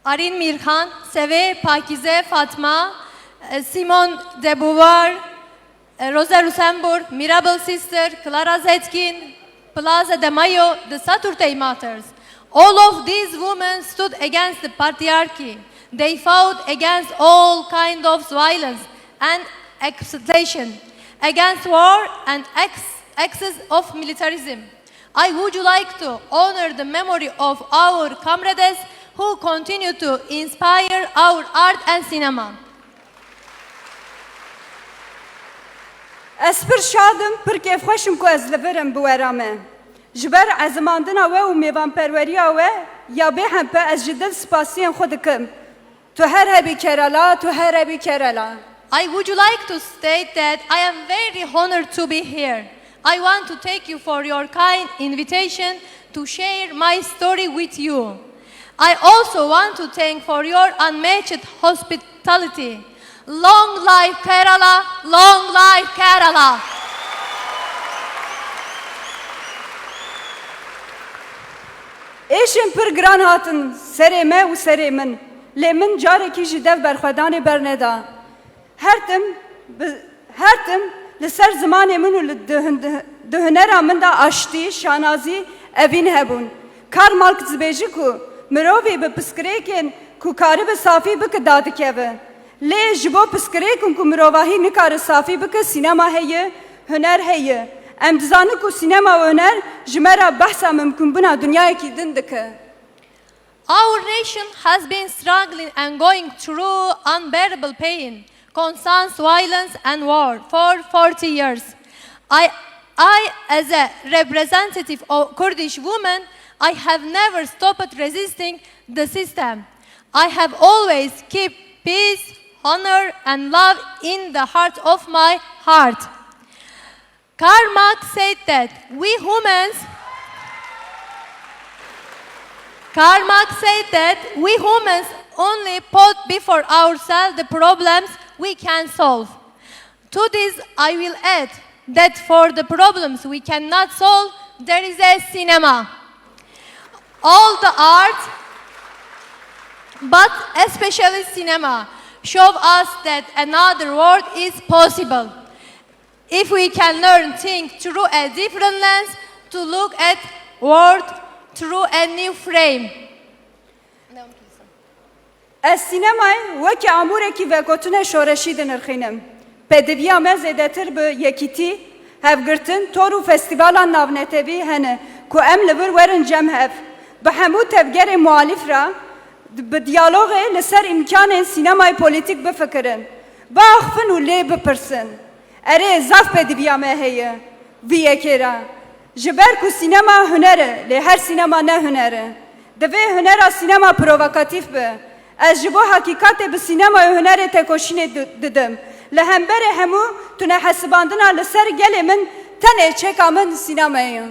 Arin Mirhan, Seve Pakize Fatma, Simone de Beauvoir, Rosa Luxemburg, Mirabel Sister, Clara Zetkin, Plaza de Mayo, the Saturday Martyrs. All of these women stood against the patriarchy. They fought against all kinds of violence and exploitation, against war and excess of militarism. I would like to honor the memory of our comrades who continue to inspire our art and cinema. Ez pir şadim, pir kêfxweşim ku ez li virim bi wera me. Ji ber ezimandina we û mêvanperweriya we ya bê hempe ez ji dil spasiyên xwe dikim. Tu her hebî Kerala, tu her hebî Kerala. I would like to state that I am very honored to be here. I want to thank you for your kind invitation to share my story with you. I also want to thank for your unmatched hospitality. Long life Kerala, long life Kerala. Êşên pir giran hatin serê me û serê min. Lê min carekî ji dev berxwedanê berneda. Her tim li ser zimanê min û di hunera min de aştî, şanazî evîn hebûn. Karl Marx dibêje ku mirovê bi piskirêkên ku karibe safî bike dadikeve. Lê ji bo piskirêkên ku mirovahî nikare safî bike sînema heye, huner heye. Em dizanin ku sînema û huner ji me re behsa mimkûnbûna dunyayekî din dike. Our nation has been struggling and going through unbearable pain, constant violence and war for 40 years. I as a representative of Kurdish women, I have never stopped resisting the system. I have always kept peace, honor and love in the heart of my heart. Karl Marx said that we humans only put before ourselves the problems we can solve. To this I will add that for the problems we cannot solve, there is a cinema. All the art, but especially cinema, show us that another world is possible. If we can learn things through a different lens, to look at world through a new frame. Ez sînemayê wekî amûrekî vegotine şoreşî dinirxînim. Pêdiviya me zêdetir bi yekîtî, hevgirtin, tor û festîvalan navnetevî hene ku em li vir werin cem hev. Bi hemû tevgerên muhalîf re bi diyalogê li ser îmkanên sînemayê polîtîk bifikirin. Biaxivin û lê bipirsin. Erê zaf pêdiviya me heye vî yekê re. Ji ber ku sînema huner e, lê her sînema ne huner e. Divê hunera sînema provokatîf be. Ez ji bo hakîkatê bi sînemayê hunerê tekoşînê didim. Li hemberê hemû tune hesibandina li ser gelê min tenê çeka min sînemayê.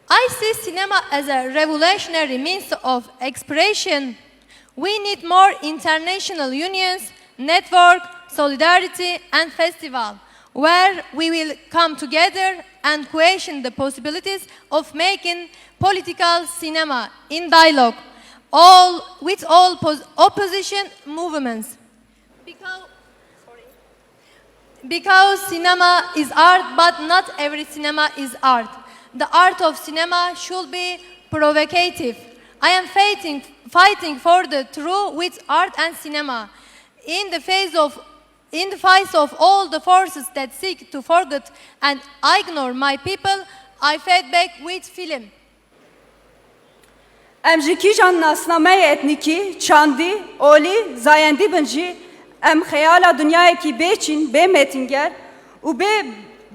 I see cinema as a revolutionary means of expression. We need more international unions, network, solidarity and festival, where we will come together and question the possibilities of making political cinema in dialogue with all opposition movements. Because cinema is art, but not every cinema is art. The art of cinema should be provocative. I am fighting for the truth with art and cinema. In the face of all the forces that seek to forget and ignore my people, I fight back with film. Em ji kîjan nasnameyê etnîkî, çandî, olî, zayendî bin jî em xeyala dunyayekî bêçîn, bêmetînger û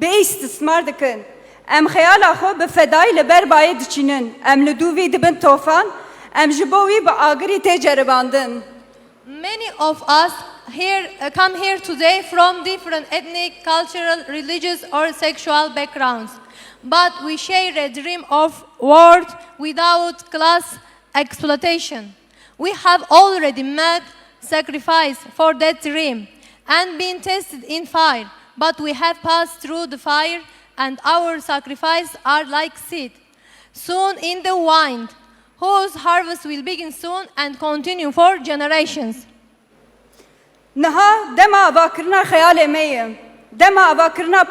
bê îstismar dikin. Em xeyala xwe bi fedayî li ber bayê diçînin. Em li dû vî dibin tofan, em ji bo wî bi agirî tê ceribandin. Many of us come here today from different ethnic, cultural, religious or sexual backgrounds. But we share a dream of world without class exploitation. We have already made sacrifice for that dream and been tested in fire. But we have passed through the fire and our sacrifices are like seed sown in the wind, whose harvest will begin soon and continue for generations. Niha dema avakirina xeyalê me ye. Dema avakirina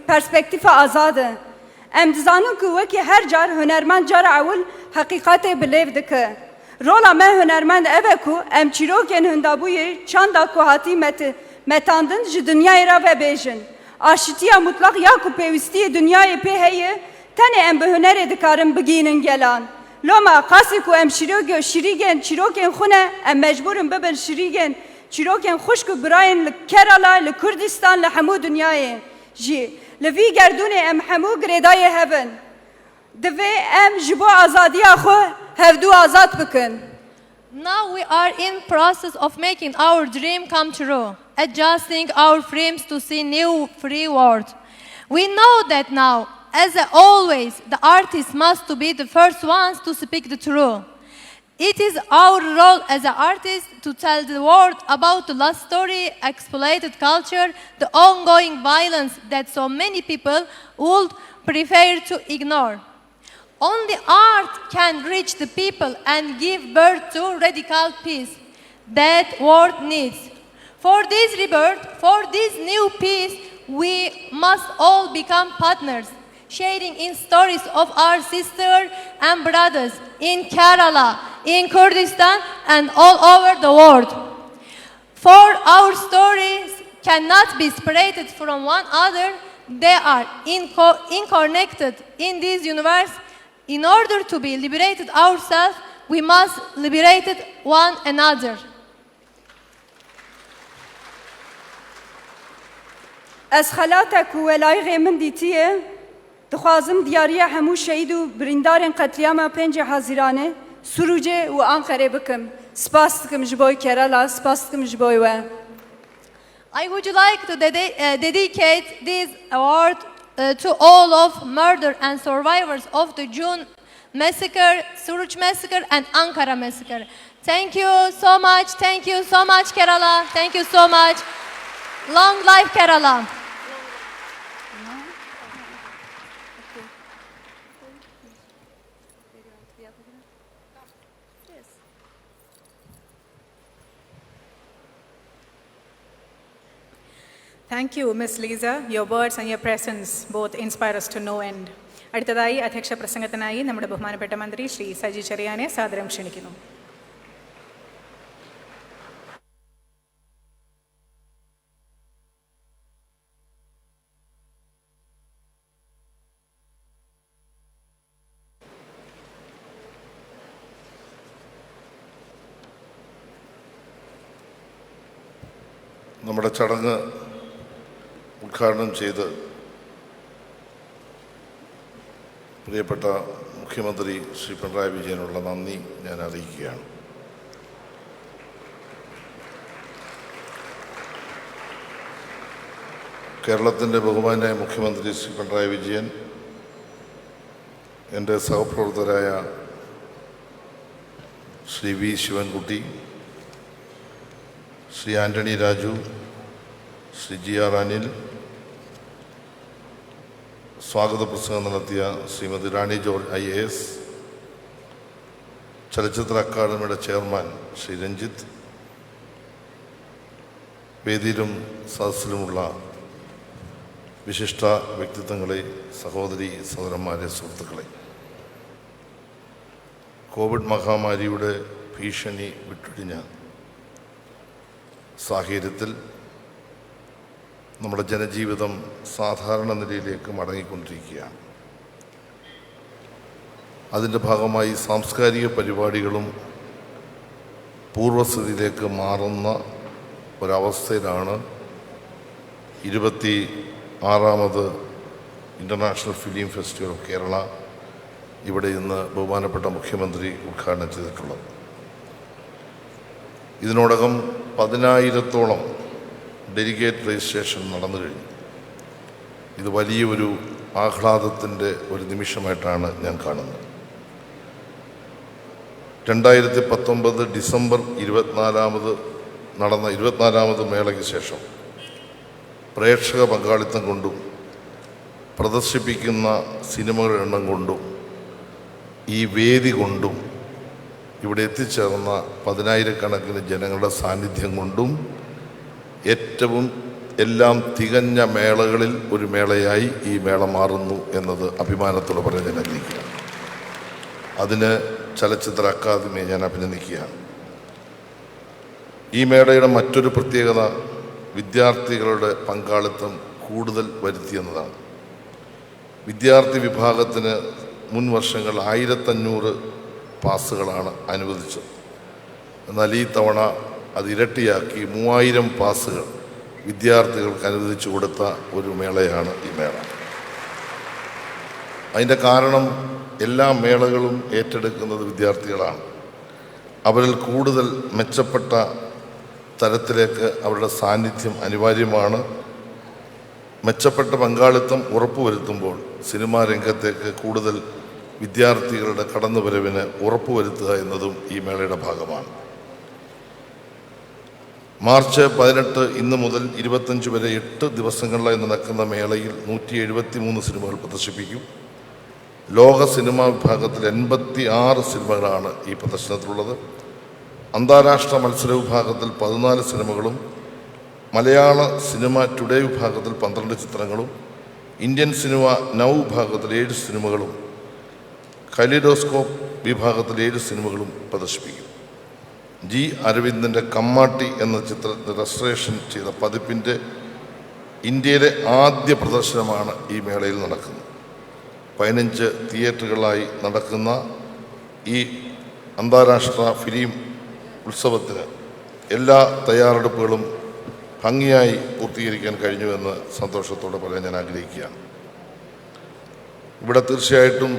perspektîfa azad e. Em dizanin ku wekî her car hunermend cara ewil heqîqetê bi lêv dike. Rola me hunermend ev e ku em çîrokên hundabûyê çanda ku hatî metandin ji dunyayê re vebêjin. آشتیا مطلق یا کو پیوستی دنیای په هیه تنه ام به هنر دکارم بگینن گلان لما قاسی کو ام شریگن چیروکن خونه ام مجبورم ببن شریگن چیروکن خوشکو براین لکرالا لکردستان لحمو دنیای جی لوی گردونه ام حمو گریدای هبن دوی ام جبو آزادی خو هفدو آزاد بکن. Now we are in process of making our dream come true, adjusting our frames to see new free world. We know that now, as always, the artists must be the first ones to speak the truth. It is our role as artists to tell the world about the lost story, exploited culture, the ongoing violence that so many people would prefer to ignore. Only art can reach the people and give birth to radical peace that world needs. For this rebirth, for this new peace, we must all become partners, sharing in stories of our sisters and brothers in Kerala, in Kurdistan, and all over the world. For our stories cannot be separated from one another, they are interconnected in this universe. In order to be liberated ourselves, we must liberate one another. از خلاتك ولاي من ديتيه دخوازم دياريه همو شهيد و برندارن قتلياما 5 حزيرانه سروجه و انقره بكم سپاسكم جبوي كرالا سپاسكم جبوي و I would like to dedicate this award to all of murder and survivors of the June massacre, Suruç massacre, and Ankara massacre. Thank you so much. Thank you so much, Kerala. Thank you so much. Long life, Kerala. Thank you, Ms. Lisa. Your words and your presence both inspire us to no end. അടുത്തതായി അധ്യക്ഷ പ്രസംഗത്തിനായി നമ്മുടെ ബഹുമാനപ്പെട്ട മന്ത്രി ശ്രീ സജി ചെറിയാനെ സാദരം ക്ഷണിക്കുന്നു. നമ്മുടെ ചടങ്ങ് ഉദ്ഘാടനം ചെയ്ത് പ്രിയപ്പെട്ട മുഖ്യമന്ത്രി ശ്രീ പിണറായി വിജയനുള്ള നന്ദി ഞാൻ അറിയിക്കുകയാണ്. കേരളത്തിൻ്റെ ബഹുമാന്യ മുഖ്യമന്ത്രി ശ്രീ പിണറായി വിജയൻ, എൻ്റെ സഹപ്രവർത്തകരായ ശ്രീ വി ശിവൻകുട്ടി, ശ്രീ ആൻ്റണി രാജു, ശ്രീ GR അനിൽ, സ്വാഗത പ്രസംഗം നടത്തിയ ശ്രീമതി റാണി ജോർജ് IAS, ചലച്ചിത്ര അക്കാദമിയുടെ ചെയർമാൻ ശ്രീ രഞ്ജിത്ത്, വേദിയിലും സദസ്സിലുമുള്ള വിശിഷ്ട വ്യക്തിത്വങ്ങളെ, സഹോദരി സഹോദരന്മാരെ, സുഹൃത്തുക്കളെ, കോവിഡ് മഹാമാരിയുടെ ഭീഷണി വിട്ടൊഴിഞ്ഞ സാഹചര്യത്തിൽ നമ്മുടെ ജനജീവിതം സാധാരണ നിലയിലേക്ക് മടങ്ങിക്കൊണ്ടിരിക്കുകയാണ്. അതിൻ്റെ ഭാഗമായി സാംസ്കാരിക പരിപാടികളും പൂർവ്വസ്ഥിതിയിലേക്ക് മാറുന്ന ഒരവസ്ഥയിലാണ് 26ാമത് international film festival of Kerala ഇവിടെ ഇന്ന് ബഹുമാനപ്പെട്ട മുഖ്യമന്ത്രി ഉദ്ഘാടനം ചെയ്തിട്ടുള്ളത്. ഇതിനോടകം 10,000-ഓളം ഡെലിഗേറ്റ് രജിസ്ട്രേഷൻ നടന്നു കഴിഞ്ഞു. ഇത് വലിയൊരു ആഹ്ലാദത്തിൻ്റെ ഒരു നിമിഷമായിട്ടാണ് ഞാൻ കാണുന്നത്. 2019 ഡിസംബർ 24 നടന്ന 24ാമത് മേളയ്ക്ക് ശേഷം പ്രേക്ഷക പങ്കാളിത്തം കൊണ്ടും പ്രദർശിപ്പിക്കുന്ന സിനിമകളുടെ എണ്ണം കൊണ്ടും ഈ വേദി കൊണ്ടും ഇവിടെ എത്തിച്ചേർന്ന 10,000-കണക്കിന് ജനങ്ങളുടെ സാന്നിധ്യം കൊണ്ടും ഏറ്റവും എല്ലാം തികഞ്ഞ മേളകളിൽ ഒരു മേളയായി ഈ മേള മാറുന്നു എന്നത് അഭിമാനത്തോടെ പറയാൻ ഞാൻ ആഗ്രഹിക്കുകയാണ്. അതിന് ചലച്ചിത്ര അക്കാദമിയെ ഞാൻ അഭിനന്ദിക്കുകയാണ്. ഈ മേളയുടെ മറ്റൊരു പ്രത്യേകത വിദ്യാർത്ഥികളുടെ പങ്കാളിത്തം കൂടുതൽ വരുത്തിയെന്നതാണ്. വിദ്യാർത്ഥി വിഭാഗത്തിന് മുൻ വർഷങ്ങൾ 1500 പാസുകളാണ് അനുവദിച്ചത്. എന്നാൽ ഈ തവണ അത് ഇരട്ടിയാക്കി 3000 പാസുകൾ വിദ്യാർത്ഥികൾക്ക് അനുവദിച്ചു കൊടുത്ത ഒരു മേളയാണ് ഈ മേള. അതിൻ്റെ കാരണം എല്ലാ മേളകളും ഏറ്റെടുക്കുന്നത് വിദ്യാർത്ഥികളാണ്. അവരിൽ കൂടുതൽ മെച്ചപ്പെട്ട തരത്തിലേക്ക് അവരുടെ സാന്നിധ്യം അനിവാര്യമാണ്. മെച്ചപ്പെട്ട പങ്കാളിത്തം ഉറപ്പുവരുത്തുമ്പോൾ സിനിമാ രംഗത്തേക്ക് കൂടുതൽ വിദ്യാർത്ഥികളുടെ കടന്നുവരവിന് ഉറപ്പുവരുത്തുക എന്നതും ഈ മേളയുടെ ഭാഗമാണ്. മാർച്ച് 18 ഇന്ന് മുതൽ 25 വരെ 8 ദിവസങ്ങളിലായി നടക്കുന്ന മേളയിൽ 173 സിനിമകൾ പ്രദർശിപ്പിക്കും. ലോക സിനിമാ വിഭാഗത്തിൽ 86 സിനിമകളാണ് ഈ പ്രദർശനത്തിലുള്ളത്. അന്താരാഷ്ട്ര മത്സര വിഭാഗത്തിൽ 14 സിനിമകളും മലയാള സിനിമ ടുഡേ വിഭാഗത്തിൽ 12 ചിത്രങ്ങളും ഇന്ത്യൻ സിനിമ നൗ വിഭാഗത്തിൽ 7 സിനിമകളും കലിഡോസ്കോപ്പ് വിഭാഗത്തിൽ 7 സിനിമകളും പ്രദർശിപ്പിക്കും. ജി അരവിന്ദൻ്റെ കമ്മാട്ടി എന്ന ചിത്രത്തിന് റെസ്റ്റോറേഷൻ ചെയ്ത പതിപ്പിൻ്റെ ഇന്ത്യയിലെ ആദ്യ പ്രദർശനമാണ് ഈ മേളയിൽ നടക്കുന്നത്. 15 തിയേറ്ററുകളായി നടക്കുന്ന ഈ അന്താരാഷ്ട്ര ഫിലിം ഉത്സവത്തിന് എല്ലാ തയ്യാറെടുപ്പുകളും ഭംഗിയായി പൂർത്തീകരിക്കാൻ കഴിഞ്ഞുവെന്ന് സന്തോഷത്തോടെ പറയാൻ ഞാൻ ആഗ്രഹിക്കുകയാണ്. ഇവിടെ തീർച്ചയായിട്ടും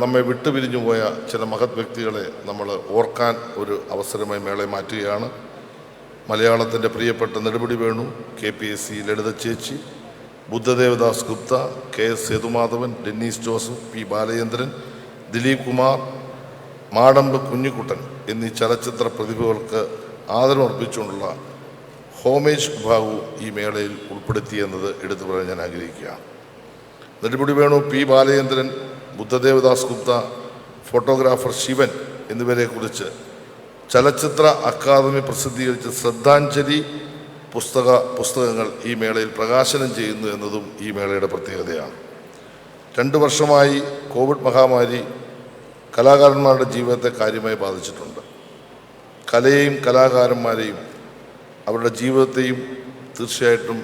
നമ്മെ വിട്ടുപിരിഞ്ഞു പോയ ചില മഹത് വ്യക്തികളെ നമ്മൾ ഓർക്കാൻ ഒരു അവസരമായി മേളയെ മാറ്റുകയാണ്. മലയാളത്തിൻ്റെ പ്രിയപ്പെട്ട നെടുമുടി വേണു, KPSC ലളിത ചേച്ചി, Buddhadevdas Gupta, KS Sethumadhavan, Dennis Joseph, P Balachandran, Dileep Kumar, Madampu Kunjikuttan എന്നീ ചലച്ചിത്ര പ്രതിഭകൾക്ക് ആദരമർപ്പിച്ചുകൊണ്ടുള്ള ഹോമേജ് വിഭാഗവും ഈ മേളയിൽ ഉൾപ്പെടുത്തിയെന്നത് എടുത്തു പറയാൻ ഞാൻ ആഗ്രഹിക്കുകയാണ്. നെടുമുടി വേണു, P ബാലചന്ദ്രൻ, ബുദ്ധദേവദാസ് ഗുപ്ത, ഫോട്ടോഗ്രാഫർ ശിവൻ എന്നിവരെക്കുറിച്ച് ചലച്ചിത്ര അക്കാദമി പ്രസിദ്ധീകരിച്ച ശ്രദ്ധാഞ്ജലി പുസ്തകങ്ങൾ ഈ മേളയിൽ പ്രകാശനം ചെയ്യുന്നു എന്നതും ഈ മേളയുടെ പ്രത്യേകതയാണ്. 2 വർഷമായി കോവിഡ് മഹാമാരി കലാകാരന്മാരുടെ ജീവിതത്തെ കാര്യമായി ബാധിച്ചിട്ടുണ്ട്. കലയെയും കലാകാരന്മാരെയും അവരുടെ ജീവിതത്തെയും തീർച്ചയായിട്ടും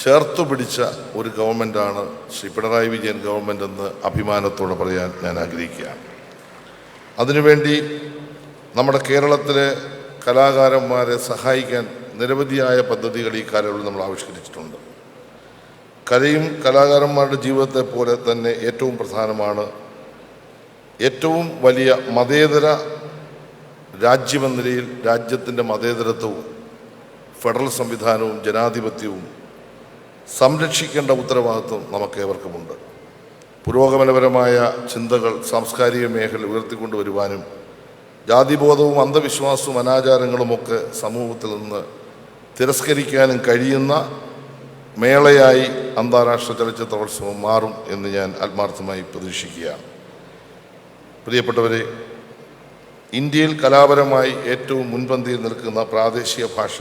ചേർത്തു പിടിച്ച ഒരു ഗവൺമെൻറ്റാണ് ശ്രീ പിണറായി വിജയൻ ഗവൺമെൻറ് എന്ന് അഭിമാനത്തോടെ പറയാൻ ഞാൻ ആഗ്രഹിക്കുകയാണ്. അതിനുവേണ്ടി നമ്മുടെ കേരളത്തിലെ കലാകാരന്മാരെ സഹായിക്കാൻ നിരവധിയായ പദ്ധതികൾ ഈ കാലയളവിൽ നമ്മൾ ആവിഷ്കരിച്ചിട്ടുണ്ട്. കലയും കലാകാരന്മാരുടെ ജീവിതത്തെ പോലെ തന്നെ ഏറ്റവും പ്രധാനമാണ് ഏറ്റവും വലിയ മതേതര രാജ്യമെന്ന നിലയിൽ രാജ്യത്തിൻ്റെ മതേതരത്വവും ഫെഡറൽ സംവിധാനവും ജനാധിപത്യവും സംരക്ഷിക്കേണ്ട ഉത്തരവാദിത്വം നമുക്കേവർക്കുമുണ്ട്. പുരോഗമനപരമായ ചിന്തകൾ സാംസ്കാരിക മേഖല ഉയർത്തിക്കൊണ്ടുവരുവാനും ജാതിബോധവും അന്ധവിശ്വാസവും അനാചാരങ്ങളുമൊക്കെ സമൂഹത്തിൽ നിന്ന് തിരസ്കരിക്കാനും കഴിയുന്ന മേളയായി അന്താരാഷ്ട്ര ചലച്ചിത്രോത്സവം മാറും എന്ന് ഞാൻ ആത്മാർത്ഥമായി പ്രതീക്ഷിക്കുകയാണ്. പ്രിയപ്പെട്ടവരെ, ഇന്ത്യയിൽ കലാപരമായി ഏറ്റവും മുൻപന്തിയിൽ നിൽക്കുന്ന പ്രാദേശിക ഭാഷ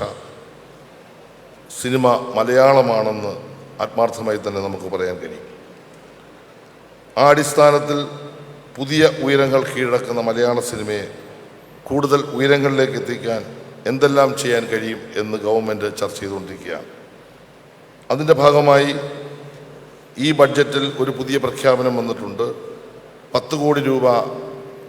സിനിമ മലയാളമാണെന്ന് ആത്മാർത്ഥമായി തന്നെ നമുക്ക് പറയാൻ കഴിയും. ആ അടിസ്ഥാനത്തിൽ പുതിയ ഉയരങ്ങൾ കീഴടക്കുന്ന മലയാള സിനിമയെ കൂടുതൽ ഉയരങ്ങളിലേക്ക് എത്തിക്കാൻ എന്തെല്ലാം ചെയ്യാൻ കഴിയും എന്ന് ഗവൺമെൻറ് ചർച്ച ചെയ്തുകൊണ്ടിരിക്കുകയാണ്. അതിൻ്റെ ഭാഗമായി ഈ ബഡ്ജറ്റിൽ ഒരു പുതിയ പ്രഖ്യാപനം വന്നിട്ടുണ്ട്. 10 കോടി രൂപ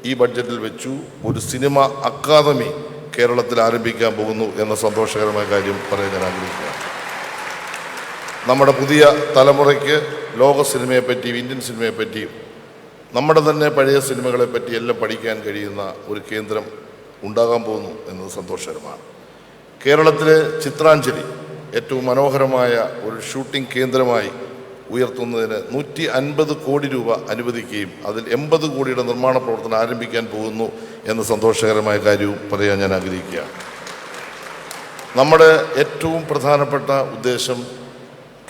ഈ ബഡ്ജറ്റിൽ വെച്ചു ഒരു സിനിമ അക്കാദമി കേരളത്തിൽ ആരംഭിക്കാൻ പോകുന്നു എന്ന സന്തോഷകരമായ കാര്യം പറയാൻ ഞാൻ ആഗ്രഹിക്കുകയാണ്. നമ്മുടെ പുതിയ തലമുറയ്ക്ക് ലോക സിനിമയെപ്പറ്റിയും ഇന്ത്യൻ സിനിമയെപ്പറ്റിയും നമ്മുടെ തന്നെ പഴയ സിനിമകളെപ്പറ്റി എല്ലാം പഠിക്കാൻ കഴിയുന്ന ഒരു കേന്ദ്രം ഉണ്ടാകാൻ പോകുന്നു എന്നത് സന്തോഷകരമാണ്. കേരളത്തിലെ ചിത്രാഞ്ജലി ഏറ്റവും മനോഹരമായ ഒരു ഷൂട്ടിംഗ് കേന്ദ്രമായി ഉയർത്തുന്നതിന് 150 കോടി രൂപ അനുവദിക്കുകയും അതിൽ 80 കോടിയുടെ നിർമ്മാണ പ്രവർത്തനം ആരംഭിക്കാൻ പോകുന്നു എന്ന സന്തോഷകരമായ കാര്യവും പറയാൻ ഞാൻ ആഗ്രഹിക്കുകയാണ്. നമ്മുടെ ഏറ്റവും പ്രധാനപ്പെട്ട ഉദ്ദേശം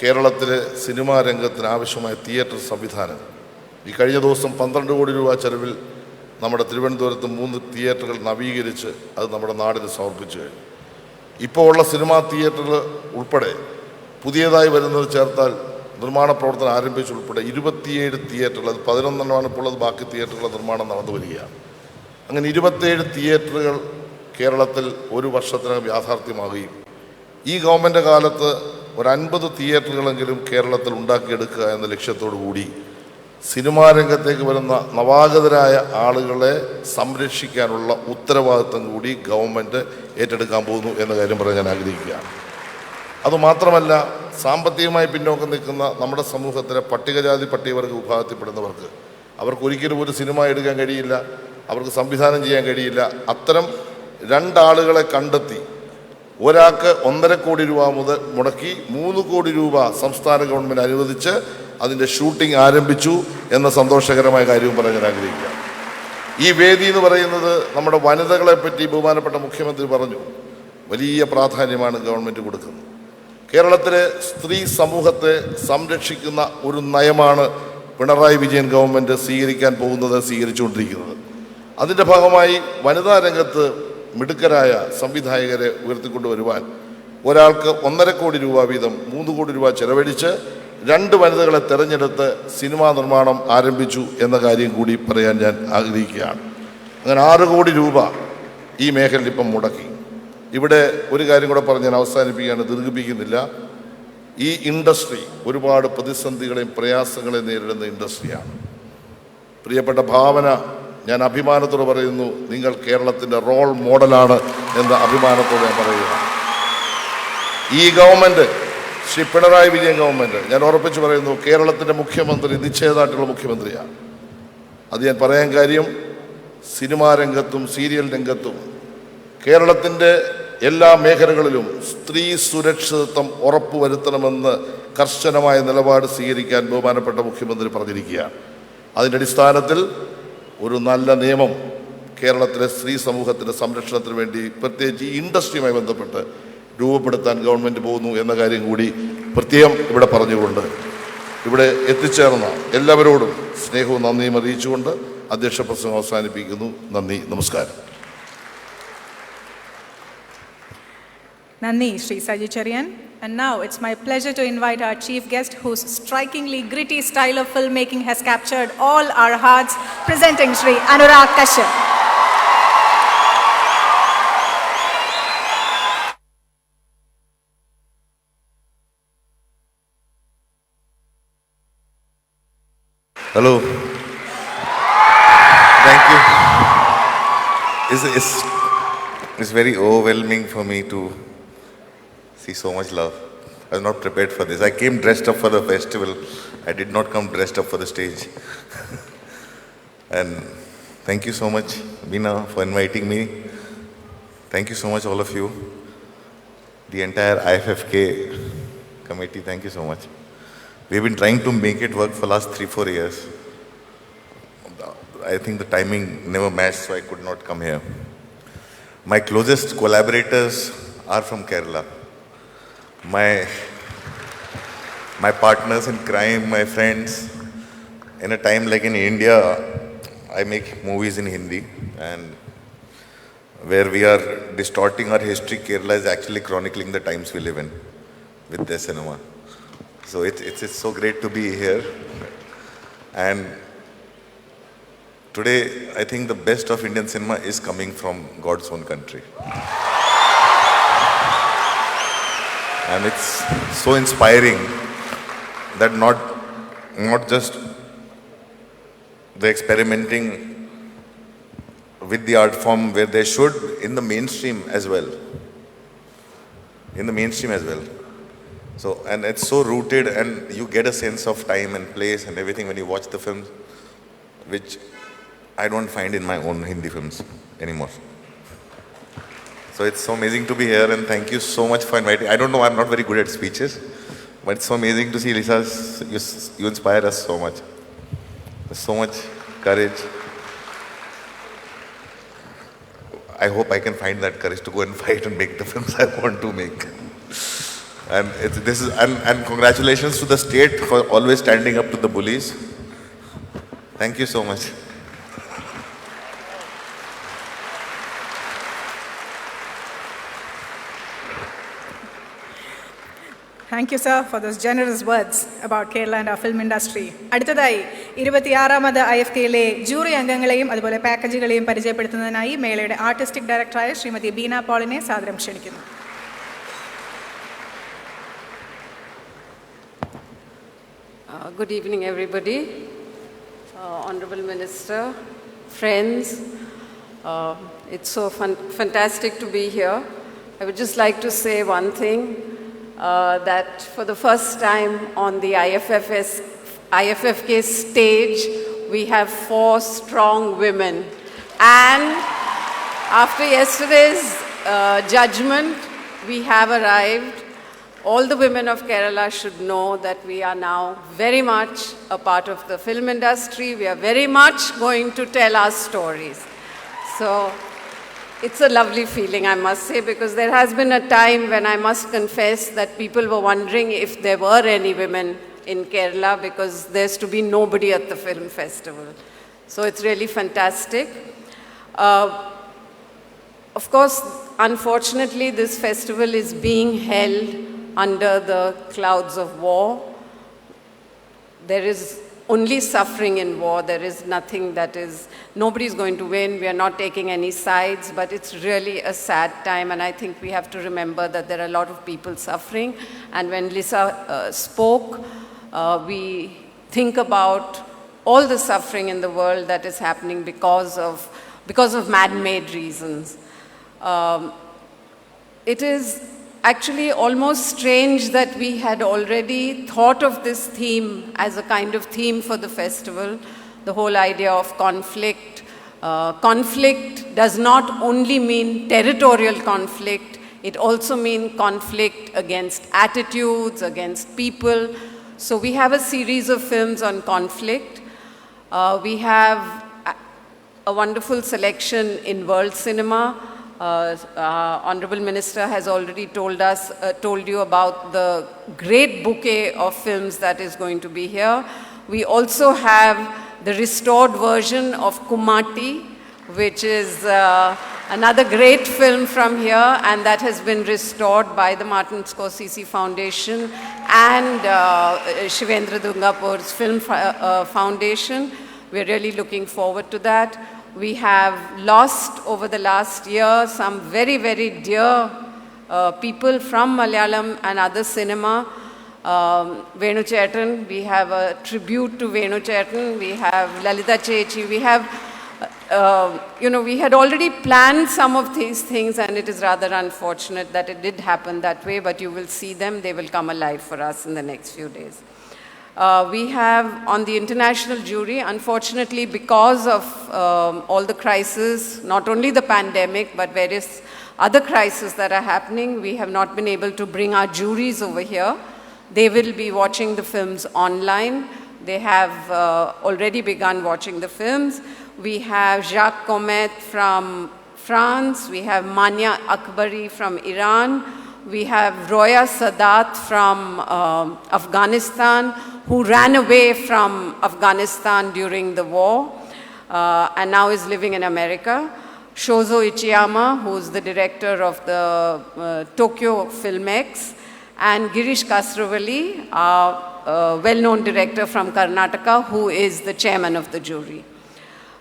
കേരളത്തിലെ സിനിമാ രംഗത്തിന് ആവശ്യമായ തിയേറ്റർ സംവിധാനം. ഈ കഴിഞ്ഞ ദിവസം 12 കോടി രൂപ ചെലവിൽ നമ്മുടെ തിരുവനന്തപുരത്ത് 3 തിയേറ്ററുകൾ നവീകരിച്ച് അത് നമ്മുടെ നാടിന് സമർപ്പിച്ചു കഴിഞ്ഞു. ഇപ്പോൾ ഉള്ള സിനിമാ തിയേറ്ററുകൾ ഉൾപ്പെടെ പുതിയതായി വരുന്നത് ചേർത്താൽ നിർമ്മാണ പ്രവർത്തനം ആരംഭിച്ചുൾപ്പെടെ 27 തിയേറ്ററുകൾ, അത് 11 ഇപ്പോൾ ഉള്ളത്, ബാക്കി തിയേറ്ററുകളുടെ നിർമ്മാണം നടന്നു വരികയാണ്. അങ്ങനെ 27 തിയേറ്ററുകൾ കേരളത്തിൽ ഒരു വർഷത്തിനകം യാഥാർത്ഥ്യമാകുകയും ഈ ഗവൺമെൻറ് കാലത്ത് ഒരു 50 തിയേറ്ററുകളെങ്കിലും കേരളത്തിൽ ഉണ്ടാക്കിയെടുക്കുക എന്ന ലക്ഷ്യത്തോടു കൂടി സിനിമാ രംഗത്തേക്ക് വരുന്ന നവാഗതരായ ആളുകളെ സംരക്ഷിക്കാനുള്ള ഉത്തരവാദിത്വം കൂടി ഗവൺമെൻറ് ഏറ്റെടുക്കാൻ പോകുന്നു എന്ന കാര്യം പറയാൻ ഞാൻ ആഗ്രഹിക്കുകയാണ്. അതുമാത്രമല്ല, സാമ്പത്തികമായി പിന്നോക്കം നിൽക്കുന്ന നമ്മുടെ സമൂഹത്തിലെ പട്ടികജാതി പട്ടികവർഗ വിഭാഗത്തിൽപ്പെടുന്നവർക്ക് അവർക്ക് ഒരിക്കലും ഒരു സിനിമ എടുക്കാൻ കഴിയില്ല, അവർക്ക് സംവിധാനം ചെയ്യാൻ കഴിയില്ല. അത്തരം 2 ആളുകളെ കണ്ടെത്തി ഒരാൾക്ക് 1.5 കോടി രൂപ മുതൽ മുടക്കി 3 കോടി രൂപ സംസ്ഥാന ഗവൺമെൻറ് അനുവദിച്ച് അതിൻ്റെ ഷൂട്ടിംഗ് ആരംഭിച്ചു എന്ന സന്തോഷകരമായ കാര്യവും പറയാൻ ഞാൻ ആഗ്രഹിക്കുക. ഈ വേദി എന്ന് പറയുന്നത് നമ്മുടെ വനിതകളെ പറ്റി ബഹുമാനപ്പെട്ട മുഖ്യമന്ത്രി പറഞ്ഞു, വലിയ പ്രാധാന്യമാണ് ഗവൺമെൻറ് കൊടുക്കുന്നത്. കേരളത്തിലെ സ്ത്രീ സമൂഹത്തെ സംരക്ഷിക്കുന്ന ഒരു നയമാണ് പിണറായി വിജയൻ ഗവൺമെൻറ് സ്വീകരിച്ചുകൊണ്ടിരിക്കുന്നത്. അതിൻ്റെ ഭാഗമായി വനിതാ രംഗത്ത് മിടുക്കരായ സംവിധായകരെ ഉയർത്തിക്കൊണ്ടുവരുവാൻ ഒരാൾക്ക് 1.5 കോടി രൂപ വീതം 3 കോടി രൂപ ചെലവഴിച്ച് 2 വനിതകളെ തിരഞ്ഞെടുത്ത് സിനിമാ നിർമ്മാണം ആരംഭിച്ചു എന്ന കാര്യം കൂടി പറയാൻ ഞാൻ ആഗ്രഹിക്കുകയാണ്. അങ്ങനെ 6 കോടി രൂപ ഈ മേഖലയിൽ ഇപ്പം മുടക്കി. ഇവിടെ ഒരു കാര്യം കൂടെ പറഞ്ഞ് ഞാൻ അവസാനിപ്പിക്കുകയാണ്, ദീർഘിപ്പിക്കുന്നില്ല. ഈ ഇൻഡസ്ട്രി ഒരുപാട് പ്രതിസന്ധികളെയും പ്രയാസങ്ങളെയും നേരിടുന്ന ഇൻഡസ്ട്രിയാണ്. പ്രിയപ്പെട്ട ഭാവന, ഞാൻ അഭിമാനത്തോടെ പറയുന്നു, നിങ്ങൾ കേരളത്തിൻ്റെ റോൾ മോഡലാണ് എന്ന അഭിമാനത്തോടെ ഞാൻ പറയുകയാണ്. ഈ ഗവൺമെൻറ്, ശ്രീ പിണറായി വിജയൻ ഗവൺമെൻറ്, ഞാൻ ഉറപ്പിച്ച് പറയുന്നു, കേരളത്തിൻ്റെ മുഖ്യമന്ത്രി നിശ്ചയമായിട്ടുള്ള മുഖ്യമന്ത്രിയാണ്. അത് ഞാൻ പറയാൻ കാര്യം, സിനിമാ രംഗത്തും സീരിയൽ രംഗത്തും കേരളത്തിൻ്റെ എല്ലാ മേഖലകളിലും സ്ത്രീ സുരക്ഷിതത്വം ഉറപ്പുവരുത്തണമെന്ന് കർശനമായ നിലപാട് സ്വീകരിക്കാൻ ബഹുമാനപ്പെട്ട മുഖ്യമന്ത്രി പറഞ്ഞിരിക്കുകയാണ്. അതിൻ്റെ അടിസ്ഥാനത്തിൽ ഒരു നല്ല നിയമം കേരളത്തിലെ സ്ത്രീ സമൂഹത്തിൻ്റെ സംരക്ഷണത്തിന് വേണ്ടി പ്രത്യേകിച്ച് ഈ ഇൻഡസ്ട്രിയുമായി ബന്ധപ്പെട്ട് രൂപപ്പെടുത്താൻ ഗവൺമെൻറ് പോകുന്നു എന്ന കാര്യം കൂടി പ്രത്യേകം ഇവിടെ പറഞ്ഞുകൊണ്ട് ഇവിടെ എത്തിച്ചേർന്ന എല്ലാവരോടും സ്നേഹവും നന്ദിയും അറിയിച്ചുകൊണ്ട് അധ്യക്ഷ പ്രസംഗം അവസാനിപ്പിക്കുന്നു. നന്ദി, നമസ്കാരം. Nandi, Sri Saji Cherian. And now it's my pleasure to invite our chief guest, whose strikingly gritty style of filmmaking has captured all our hearts, presenting Sri Anurag Kashyap. Hello. Thank you. It's very overwhelming for me to see so much love. I was not prepared for this. I came dressed up for the festival. I did not come dressed up for the stage. And thank you so much, Veena, for inviting me. Thank you so much, all of you. The entire IFFK committee, thank you so much. We've been trying to make it work for the last 3-4 years. I think the timing never matched, so I could not come here. My closest collaborators are from Kerala. My partners in crime, my friends. In a time like in India, I make movies in Hindi, and where we are distorting our history, Kerala is actually chronicling the times we live in with their cinema. So it's so great to be here. And today, I think the best of Indian cinema is coming from God's own country. And it's so inspiring that not just the experimenting with the art form where they should in the mainstream as well. So, and it's so rooted, and you get a sense of time and place and everything when you watch the films, which I don't find in my own Hindi films anymore. So it's so amazing to be here, and thank you so much for inviting. I don't know, I'm not very good at speeches, but it's so amazing to see Lisa. You inspire us so much. There's so much courage. I hope I can find that courage to go and fight and make the films I want to make. And congratulations to the state for always standing up to the bullies. Thank you so much. Thank you, sir, for those generous words about Kerala and our film industry. അടുത്തതായി 26ാമത് IFFK-യിലെ ജൂറി അംഗങ്ങളെയും അതുപോലെ പാക്കേജുകളെയും പരിചയപ്പെടുത്തുന്നതിനായി മേളയുടെ ആർട്ടിസ്റ്റിക് ഡയറക്ടറായ ശ്രീമതി ബീന പോളിനെ സാദരം ക്ഷണിക്കുന്നു. Good evening, everybody. Honorable Minister, friends, it's so fantastic to be here. I would just like to say one thing, that for the first time on the IFFK stage, we have 4 strong women. And after yesterday's judgment, we have arrived. All the women of Kerala should know that we are now very much a part of the film industry. We are very much going to tell our stories. So it's a lovely feeling, I must say, because there has been a time when I must confess that people were wondering if there were any women in Kerala, because there's to be nobody at the film festival. So it's really fantastic. Of course, unfortunately, this festival is being held under the clouds of war. There is only suffering in war. There is nothing that is, nobody's going to win. We are not taking any sides, but it's really a sad time. And I think we have to remember that there are a lot of people suffering. And when Lisa spoke, we think about all the suffering in the world that is happening because of man-made reasons. It is actually almost strange that we had already thought of this theme as a kind of theme for the festival, the whole idea of conflict. Conflict does not only mean territorial conflict, it also means conflict against attitudes, against people. So we have a series of films on conflict. We have a wonderful selection in world cinema. Honorable Minister has already told you about the great bouquet of films that is going to be here. We also have the restored version of Kumati, which is another great film from here, and that has been restored by the Martin Scorsese Foundation and Shivendra Dungapur's Film Foundation. We're really looking forward to that. We have lost over the last year some very, very dear people from Malayalam and other cinema. Venu Chetan, we have a tribute to Venu Chetan. We have Lalita Chechi. We have, we had already planned some of these things, and it is rather unfortunate that it did happen that way, but you will see them. They will come alive for us in the next few days. We have on the international jury, unfortunately, because of all the crises, not only the pandemic, but various other crises that are happening, we have not been able to bring our juries over here. They will be watching the films online. They have already begun watching the films. We have 𝐤𝐺 𝐶𝐵𝐻 from France. We have Manya Akbari from Iran. We have Roya Sadat from Afghanistan, who ran away from Afghanistan during the war and now is living in America. Shozo Ichiyama, who is the director of the Tokyo Filmex, and Girish Kasravalli, our well-known director from Karnataka, who is the chairman of the jury.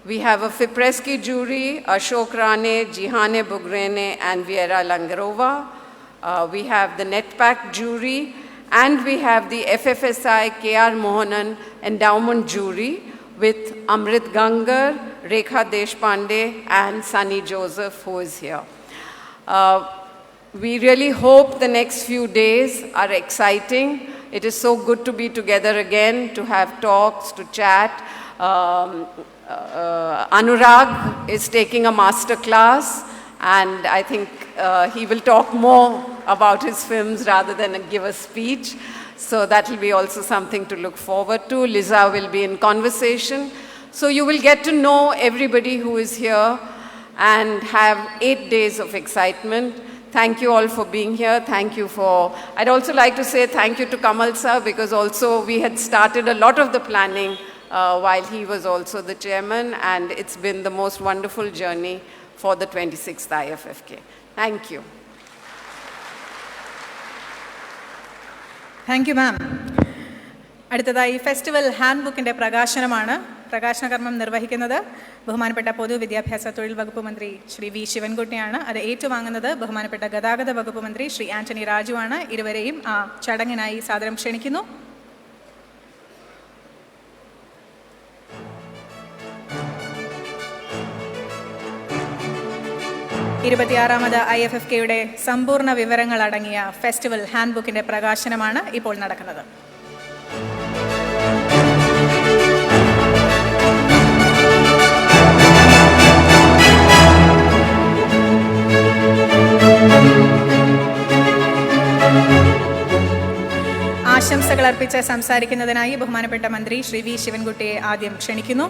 We have a FIPRESCI jury, Ashok Rane, Jihane Bugrene, and Viera Langarova. We have the NETPAC jury, and we have the FFSI K.R. Mohanan Endowment Jury with Amrit Gangar, Rekha Deshpande, and Sunny Joseph, who is here. We really hope the next few days are exciting. It is so good to be together again, to have talks, to chat. Anurag is taking a master class, and I think he will talk more about his films rather than give a speech. So that will be also something to look forward to. Lisa will be in conversation. So you will get to know everybody who is here and have 8 days of excitement. Thank you all for being here. Thank you for, I'd also like to say thank you to Kamal sir, because also we had started a lot of the planning while he was also the chairman, and it's been the most wonderful journey for the 26th IFFK. Thank you. Thank you, ma'am. അടുത്തതായി ഫെസ്റ്റിവൽ ഹാൻഡ് ബുക്കിൻ്റെ പ്രകാശനമാണ്. പ്രകാശന കർമ്മം നിർവഹിക്കുന്നത് ബഹുമാനപ്പെട്ട പൊതുവിദ്യാഭ്യാസ തൊഴിൽ വകുപ്പ് മന്ത്രി ശ്രീ വി ശിവൻകുട്ടിയാണ്. അത് ഏറ്റുവാങ്ങുന്നത് ബഹുമാനപ്പെട്ട ഗതാഗത വകുപ്പ് മന്ത്രി ശ്രീ ആന്റണി രാജുവാണ്. ഇരുവരെയും ആ ചടങ്ങിനായി സാദരം ക്ഷണിക്കുന്നു. 26ാമത് IFFKയുടെ സമ്പൂർണ്ണ വിവരങ്ങൾ അടങ്ങിയ ഫെസ്റ്റിവൽ ഹാൻഡ് ബുക്കിന്റെ പ്രകാശനമാണ് ഇപ്പോൾ നടക്കുന്നത്. ആശംസകൾ അർപ്പിച്ച് സംസാരിക്കുന്നതിനായി ബഹുമാനപ്പെട്ട മന്ത്രി ശ്രീ വി ശിവൻകുട്ടിയെ ആദ്യം ക്ഷണിക്കുന്നു.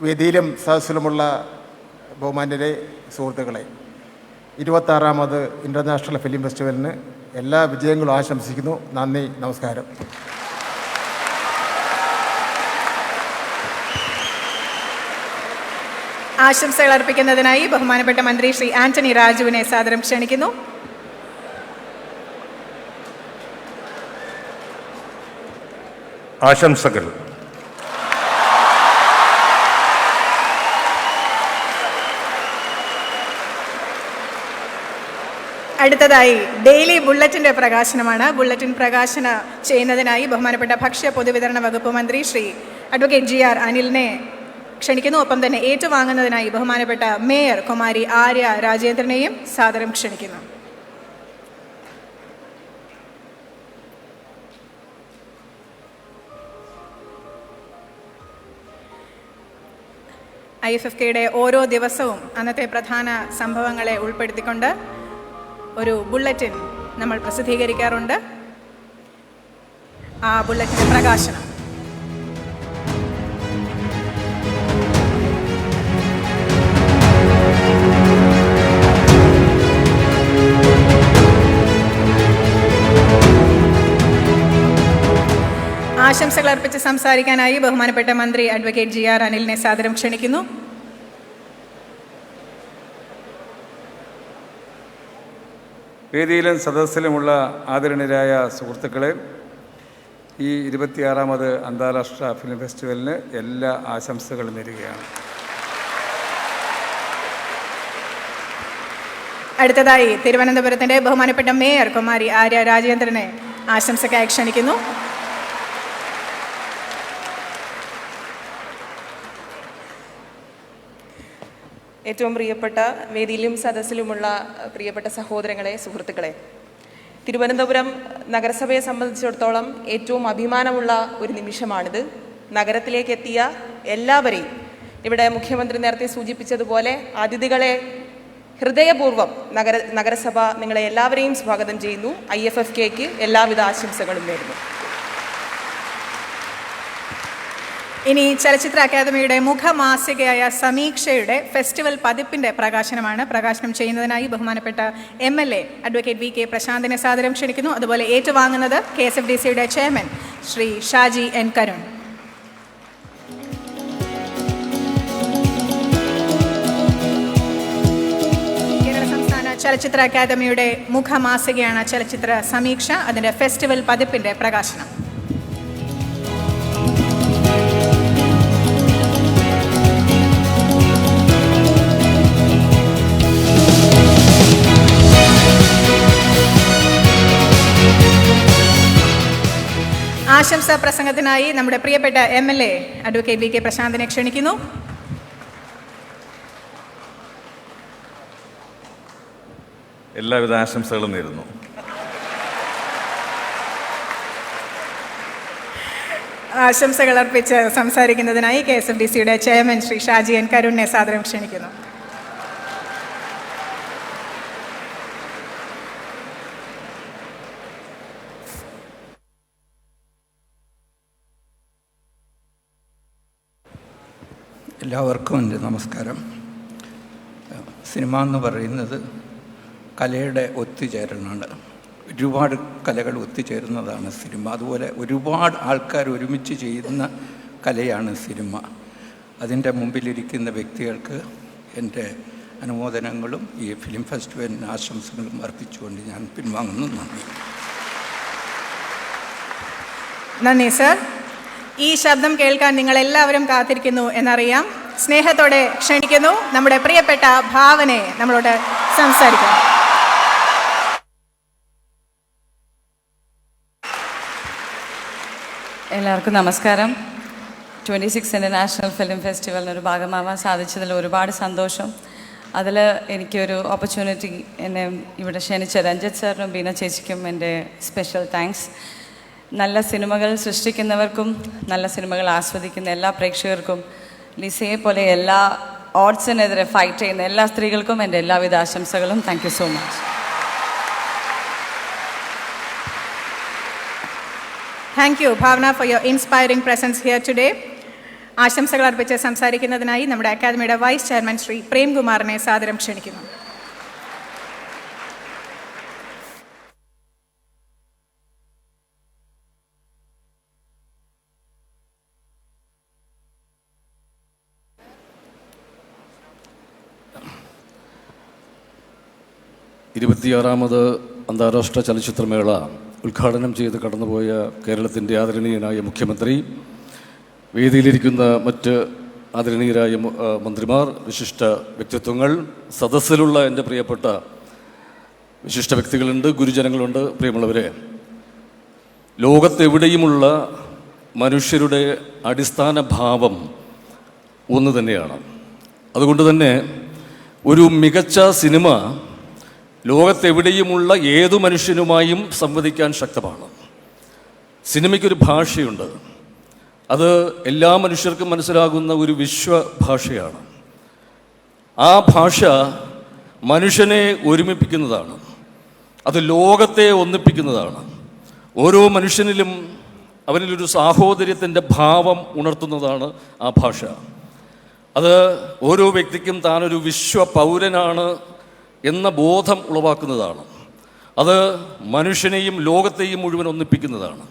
വേദിയിലും സദസ്സിലുമുള്ള ബഹുമാന്യരെ, സുഹൃത്തുക്കളെ, 26ാമത് ഇൻ്റർനാഷണൽ ഫിലിം ഫെസ്റ്റിവലിന് എല്ലാ വിജയങ്ങളും ആശംസിക്കുന്നു. നന്ദി, നമസ്കാരം. ആശംസകൾ അർപ്പിക്കുന്നതിനായി ബഹുമാനപ്പെട്ട മന്ത്രി ശ്രീ ആന്റണി രാജുവിനെ സാദരം ക്ഷണിക്കുന്നു. ആശംസകൾ. അടുത്തതായി ഡെയിലി ബുള്ളറ്റിന്റെ പ്രകാശനമാണ്. ബുള്ളറ്റിൻ പ്രകാശന ചെയ്യുന്നതിനായി ബഹുമാനപ്പെട്ട ഭക്ഷ്യ പൊതുവിതരണ വകുപ്പ് മന്ത്രി ശ്രീ അഡ്വക്കേറ്റ് GR അനിലിനെ ക്ഷണിക്കുന്നു. ഒപ്പം തന്നെ ഏറ്റുവാങ്ങുന്നതിനായി ബഹുമാനപ്പെട്ട മേയർ കുമാരി ആര്യ രാജേന്ദ്രനെയും സാദരം ക്ഷണിക്കുന്നു. IFFKയുടെ ഓരോ ദിവസവും അന്നത്തെ പ്രധാന സംഭവങ്ങളെ ഉൾപ്പെടുത്തിക്കൊണ്ട് ഒരു ബുള്ളറ്റിൻ നമ്മൾ പ്രസിദ്ധീകരിക്കാറുണ്ട്. ആ ബുള്ളറ്റിൻ്റെ പ്രകാശനം ആശംസകൾ അർപ്പിച്ച് സംസാരിക്കാനായി ബഹുമാനപ്പെട്ട മന്ത്രി അഡ്വക്കേറ്റ് GR അനിലിനെ സാദരം ക്ഷണിക്കുന്നു. വേദിയിലും സദസ്സിലുമുള്ള ആദരണീയരായ സുഹൃത്തുക്കളെ, ഈ 26ാമത് അന്താരാഷ്ട്ര ഫിലിം ഫെസ്റ്റിവലിന് എല്ലാ ആശംസകളും നേരുകയാണ്. അടുത്തതായി തിരുവനന്തപുരത്തിന്റെ ബഹുമാനപ്പെട്ട മേയർ കുമാരി ആര്യ രാജേന്ദ്രനെ ആശംസയ്ക്കായി ക്ഷണിക്കുന്നു. ഏറ്റവും പ്രിയപ്പെട്ട വേദിയിലും സദസ്സിലുമുള്ള പ്രിയപ്പെട്ട സഹോദരങ്ങളെ, സുഹൃത്തുക്കളെ, തിരുവനന്തപുരം നഗരസഭയെ സംബന്ധിച്ചിടത്തോളം ഏറ്റവും അഭിമാനമുള്ള ഒരു നിമിഷമാണിത്. നഗരത്തിലേക്ക് എത്തിയ എല്ലാവരെയും, ഇവിടെ മുഖ്യമന്ത്രി നേരത്തെ സൂചിപ്പിച്ചതുപോലെ അതിഥികളെ ഹൃദയപൂർവ്വം നഗരസഭ നിങ്ങളെ എല്ലാവരെയും സ്വാഗതം ചെയ്യുന്നു. IFFKക്ക് എല്ലാവിധ ആശംസകളും നേരുന്നു. ഇനി ചലച്ചിത്ര അക്കാദമിയുടെ മുഖമാസികയായ സമീക്ഷയുടെ ഫെസ്റ്റിവൽ പതിപ്പിന്റെ പ്രകാശനമാണ്. പ്രകാശനം ചെയ്യുന്നതിനായി ബഹുമാനപ്പെട്ട MLA അഡ്വക്കേറ്റ് VK പ്രശാന്തിനെ സാദരം ക്ഷണിക്കുന്നു. അതുപോലെ ഏറ്റുവാങ്ങുന്നത് KSFDCയുടെ ചെയർമാൻ ശ്രീ ഷാജി N കരുൺ. കേരള സംസ്ഥാന ചലച്ചിത്ര അക്കാദമിയുടെ മുഖമാസികയാണ് ചലച്ചിത്ര സമീക്ഷ. അതിന്റെ ഫെസ്റ്റിവൽ പതിപ്പിന്റെ പ്രകാശനം. ആശംസാ പ്രസംഗത്തിനായി നമ്മുടെ പ്രിയപ്പെട്ട MLA അഡ്വക്കേറ്റ് VK പ്രശാന്തിനെ ക്ഷണിക്കുന്നു. എല്ലാവിധ ആശംസകളും നേരുന്നു. ആശംസകൾ അർപ്പിച്ച് സംസാരിക്കുന്നതിനായി KSFDCയുടെ ചെയർമാൻ ശ്രീ ഷാജി N കരുണിനെ സാദരം ക്ഷണിക്കുന്നു. എല്ലാവർക്കും എൻ്റെ നമസ്കാരം. സിനിമ എന്ന് പറയുന്നത് കലയുടെ ഒത്തുചേരലാണ്. ഒരുപാട് കലകൾ ഒത്തുചേരുന്നതാണ് സിനിമ. അതുപോലെ ഒരുപാട് ആൾക്കാർ ഒരുമിച്ച് ചെയ്യുന്ന കലയാണ് സിനിമ. അതിൻ്റെ മുമ്പിലിരിക്കുന്ന വ്യക്തികൾക്ക് എൻ്റെ അനുമോദനങ്ങളും ഈ ഫിലിം ഫെസ്റ്റിവലിന് ആശംസകളും അർപ്പിച്ചുകൊണ്ട് ഞാൻ പിൻവാങ്ങുന്നു. നന്ദി സർ. ഈ ശബ്ദം കേൾക്കാൻ നിങ്ങളെല്ലാവരും കാത്തിരിക്കുന്നു എന്നറിയാം. സ്നേഹത്തോടെ ക്ഷണിക്കുന്നു നമ്മുടെ പ്രിയപ്പെട്ട ഭാവനയെ നമ്മളോട് സംസാരിക്കാം. എല്ലാവർക്കും നമസ്കാരം. 26 ഇൻ്റർനാഷണൽ ഫിലിം ഫെസ്റ്റിവലിനൊരു ഭാഗമാവാൻ സാധിച്ചതിൽ ഒരുപാട് സന്തോഷം. അതിൽ എനിക്കൊരു ഓപ്പർച്യൂണിറ്റി എന്നെ ഇവിടെ ക്ഷണിച്ച രഞ്ജിത്ത് സാറിനും ബീന ചേച്ചിക്കും എൻ്റെ സ്പെഷ്യൽ താങ്ക്സ്. നല്ല സിനിമകൾ സൃഷ്ടിക്കുന്നവർക്കും നല്ല സിനിമകൾ ആസ്വദിക്കുന്ന എല്ലാ പ്രേക്ഷകർക്കും ലിസയെ പോലെ എല്ലാ ഓഡ്സിനെതിരെ ഫൈറ്റ് ചെയ്യുന്ന എല്ലാ സ്ത്രീകൾക്കും എൻ്റെ എല്ലാവിധ ആശംസകളും. Thank you so much. Thank you, Bhavana, for your inspiring presence here today. ആശംസകൾ അർപ്പിച്ച് സംസാരിക്കുന്നതിനായി നമ്മുടെ അക്കാദമിയുടെ വൈസ് ചെയർമാൻ ശ്രീ പ്രേംകുമാറിനെ സാദരം ക്ഷണിക്കുന്നു. ഇരുപത്തിയാറാമത് അന്താരാഷ്ട്ര ചലച്ചിത്രമേള ഉദ്ഘാടനം ചെയ്ത് കടന്നുപോയ കേരളത്തിൻ്റെ ആദരണീയനായ മുഖ്യമന്ത്രി, വേദിയിലിരിക്കുന്ന മറ്റ് ആദരണീയരായ മന്ത്രിമാർ, വിശിഷ്ട വ്യക്തിത്വങ്ങൾ, സദസ്സിലുള്ള എൻ്റെ പ്രിയപ്പെട്ട വിശിഷ്ട വ്യക്തികളുണ്ട്, ഗുരുജനങ്ങളുണ്ട്, പ്രിയമുള്ളവരെ, ലോകത്തെവിടെയുമുള്ള മനുഷ്യരുടെ അടിസ്ഥാന ഭാവം ഒന്ന് തന്നെയാണ്. അതുകൊണ്ട് തന്നെ ഒരു മികച്ച സിനിമ ലോകത്തെവിടെയുമുള്ള ഏതു മനുഷ്യനുമായും സംവദിക്കാൻ ശക്തമാണ്. സിനിമയ്ക്കൊരു ഭാഷയുണ്ട്. അത് എല്ലാ മനുഷ്യർക്കും മനസ്സിലാകുന്ന ഒരു വിശ്വഭാഷയാണ്. ആ ഭാഷ മനുഷ്യനെ ഒരുമിപ്പിക്കുന്നതാണ്. അത് ലോകത്തെ ഒന്നിപ്പിക്കുന്നതാണ്. ഓരോ മനുഷ്യനിലും അവനിലൊരു സാഹോദര്യത്തിൻ്റെ ഭാവം ഉണർത്തുന്നതാണ് ആ ഭാഷ. അത് ഓരോ വ്യക്തിക്കും താനൊരു വിശ്വ പൗരനാണ് എന്ന ബോധം ഉളവാക്കുന്നതാണ്. അത് മനുഷ്യനെയും ലോകത്തെയും മുഴുവൻ ഒന്നിപ്പിക്കുന്നതാണ്.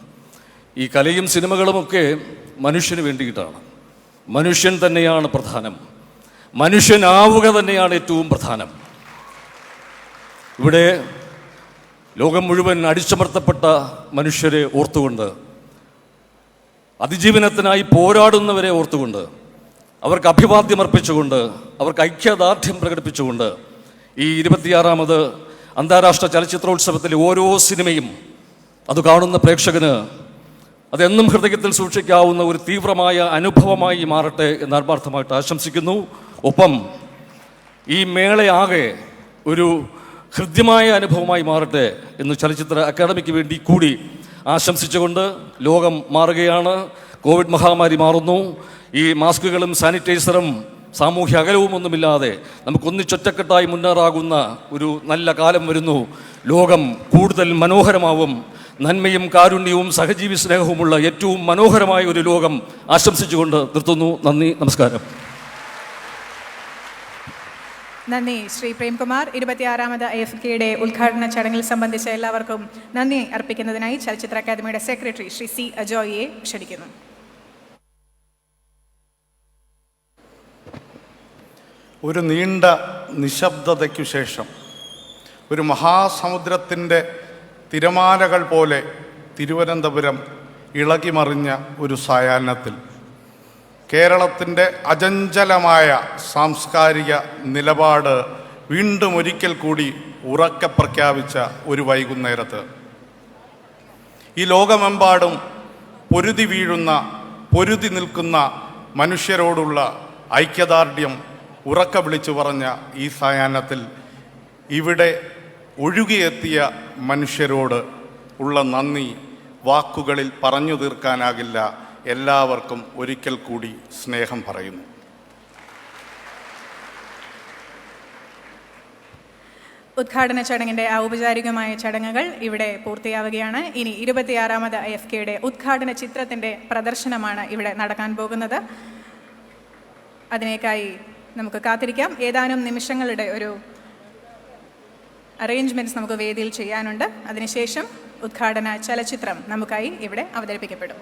ഈ കലയും സിനിമകളുമൊക്കെ മനുഷ്യന് വേണ്ടിയിട്ടാണ്. മനുഷ്യൻ തന്നെയാണ് പ്രധാനം. മനുഷ്യനാവുക തന്നെയാണ് ഏറ്റവും പ്രധാനം. ഇവിടെ ലോകം മുഴുവൻ അടിച്ചമർത്തപ്പെട്ട മനുഷ്യരെ ഓർത്തുകൊണ്ട്, അതിജീവനത്തിനായി പോരാടുന്നവരെ ഓർത്തുകൊണ്ട്, അവർക്ക് അഭിവാദ്യമർപ്പിച്ചുകൊണ്ട്, അവർക്ക് ഐക്യദാർഢ്യം പ്രകടിപ്പിച്ചുകൊണ്ട് ഈ 26ാമത് അന്താരാഷ്ട്ര ചലച്ചിത്രോത്സവത്തിലെ ഓരോ സിനിമയും അത് കാണുന്ന പ്രേക്ഷകന് അതെന്നും ഹൃദയത്തിൽ സൂക്ഷിക്കാവുന്ന ഒരു തീവ്രമായ അനുഭവമായി മാറട്ടെ എന്ന് ആത്മാർത്ഥമായിട്ട് ആശംസിക്കുന്നു. ഒപ്പം ഈ മേളയാകെ ഒരു ഹൃദ്യമായ അനുഭവമായി മാറട്ടെ എന്ന് ചലച്ചിത്ര അക്കാദമിക്ക് വേണ്ടി കൂടി ആശംസിച്ചുകൊണ്ട്, ലോകം മാറുകയാണ്, കോവിഡ് മഹാമാരി മാറുന്നു. ഈ മാസ്കുകളും സാനിറ്റൈസറും സാമൂഹ്യ അകലവും ഒന്നുമില്ലാതെ നമുക്കൊന്നിച്ചൊറ്റക്കെട്ടായി മുന്നേറാകുന്ന ഒരു നല്ല കാലം വരുന്നു. ലോകം കൂടുതൽ മനോഹരമാവും. നന്മയും കാരുണ്യവും സഹജീവി സ്നേഹവുമുള്ള ഏറ്റവും മനോഹരമായ ഒരു ലോകം ആശംസിച്ചുകൊണ്ട് നിർത്തുന്നു. നന്ദി, നമസ്കാരം. നന്ദി ശ്രീ പ്രേംകുമാർ. 26ാമത് IFFKയുടെ ഉദ്ഘാടന ചടങ്ങിൽ സംബന്ധിച്ച എല്ലാവർക്കും നന്ദി അർപ്പിക്കുന്നതിനായി ചലച്ചിത്ര അക്കാദമിയുടെ സെക്രട്ടറി ശ്രീ 𝐶 ക്ഷണിക്കുന്നു. ഒരു നീണ്ട നിശബ്ദതയ്ക്കു ശേഷം ഒരു മഹാസമുദ്രത്തിൻ്റെ തിരമാലകൾ പോലെ തിരുവനന്തപുരം ഇളകിമറിഞ്ഞ ഒരു സായാഹ്നത്തിൽ കേരളത്തിൻ്റെ അചഞ്ചലമായ സാംസ്കാരിക നിലപാട് വീണ്ടും ഒരിക്കൽ കൂടി ഉറക്കെ പ്രഖ്യാപിച്ച ഒരു വൈകുന്നേരത്ത് ഈ ലോകമെമ്പാടും പൊരുതി നിൽക്കുന്ന മനുഷ്യരോടുള്ള ഐക്യദാർഢ്യം ഉറക്കെ വിളിച്ചു പറഞ്ഞ ഈ സായാഹ്നത്തിൽ ഇവിടെ ഒഴുകിയെത്തിയ മനുഷ്യരോട് ഉള്ള നന്ദി വാക്കുകളിൽ പറഞ്ഞു തീർക്കാനാകില്ല. എല്ലാവർക്കും ഒരിക്കൽ കൂടി സ്നേഹം പറയുന്നു. ഉദ്ഘാടന ചടങ്ങിൻ്റെ ഔപചാരികമായ ചടങ്ങുകൾ ഇവിടെ പൂർത്തിയാവുകയാണ്. ഇനി 26ാമത് IFFKയുടെ ഉദ്ഘാടന ചിത്രത്തിൻ്റെ പ്രദർശനമാണ് ഇവിടെ നടക്കാൻ പോകുന്നത്. അതിനേക്കായി നമുക്ക് കാത്തിരിക്കാം. ഏതാനും നിമിഷങ്ങളുടെ ഒരു അറേഞ്ച്മെൻറ്റ്സ് നമുക്ക് വേദിയിൽ ചെയ്യാനുണ്ട്. അതിനുശേഷം ഉദ്ഘാടന ചലച്ചിത്രം നമുക്കായി ഇവിടെ അവതരിപ്പിക്കപ്പെടും.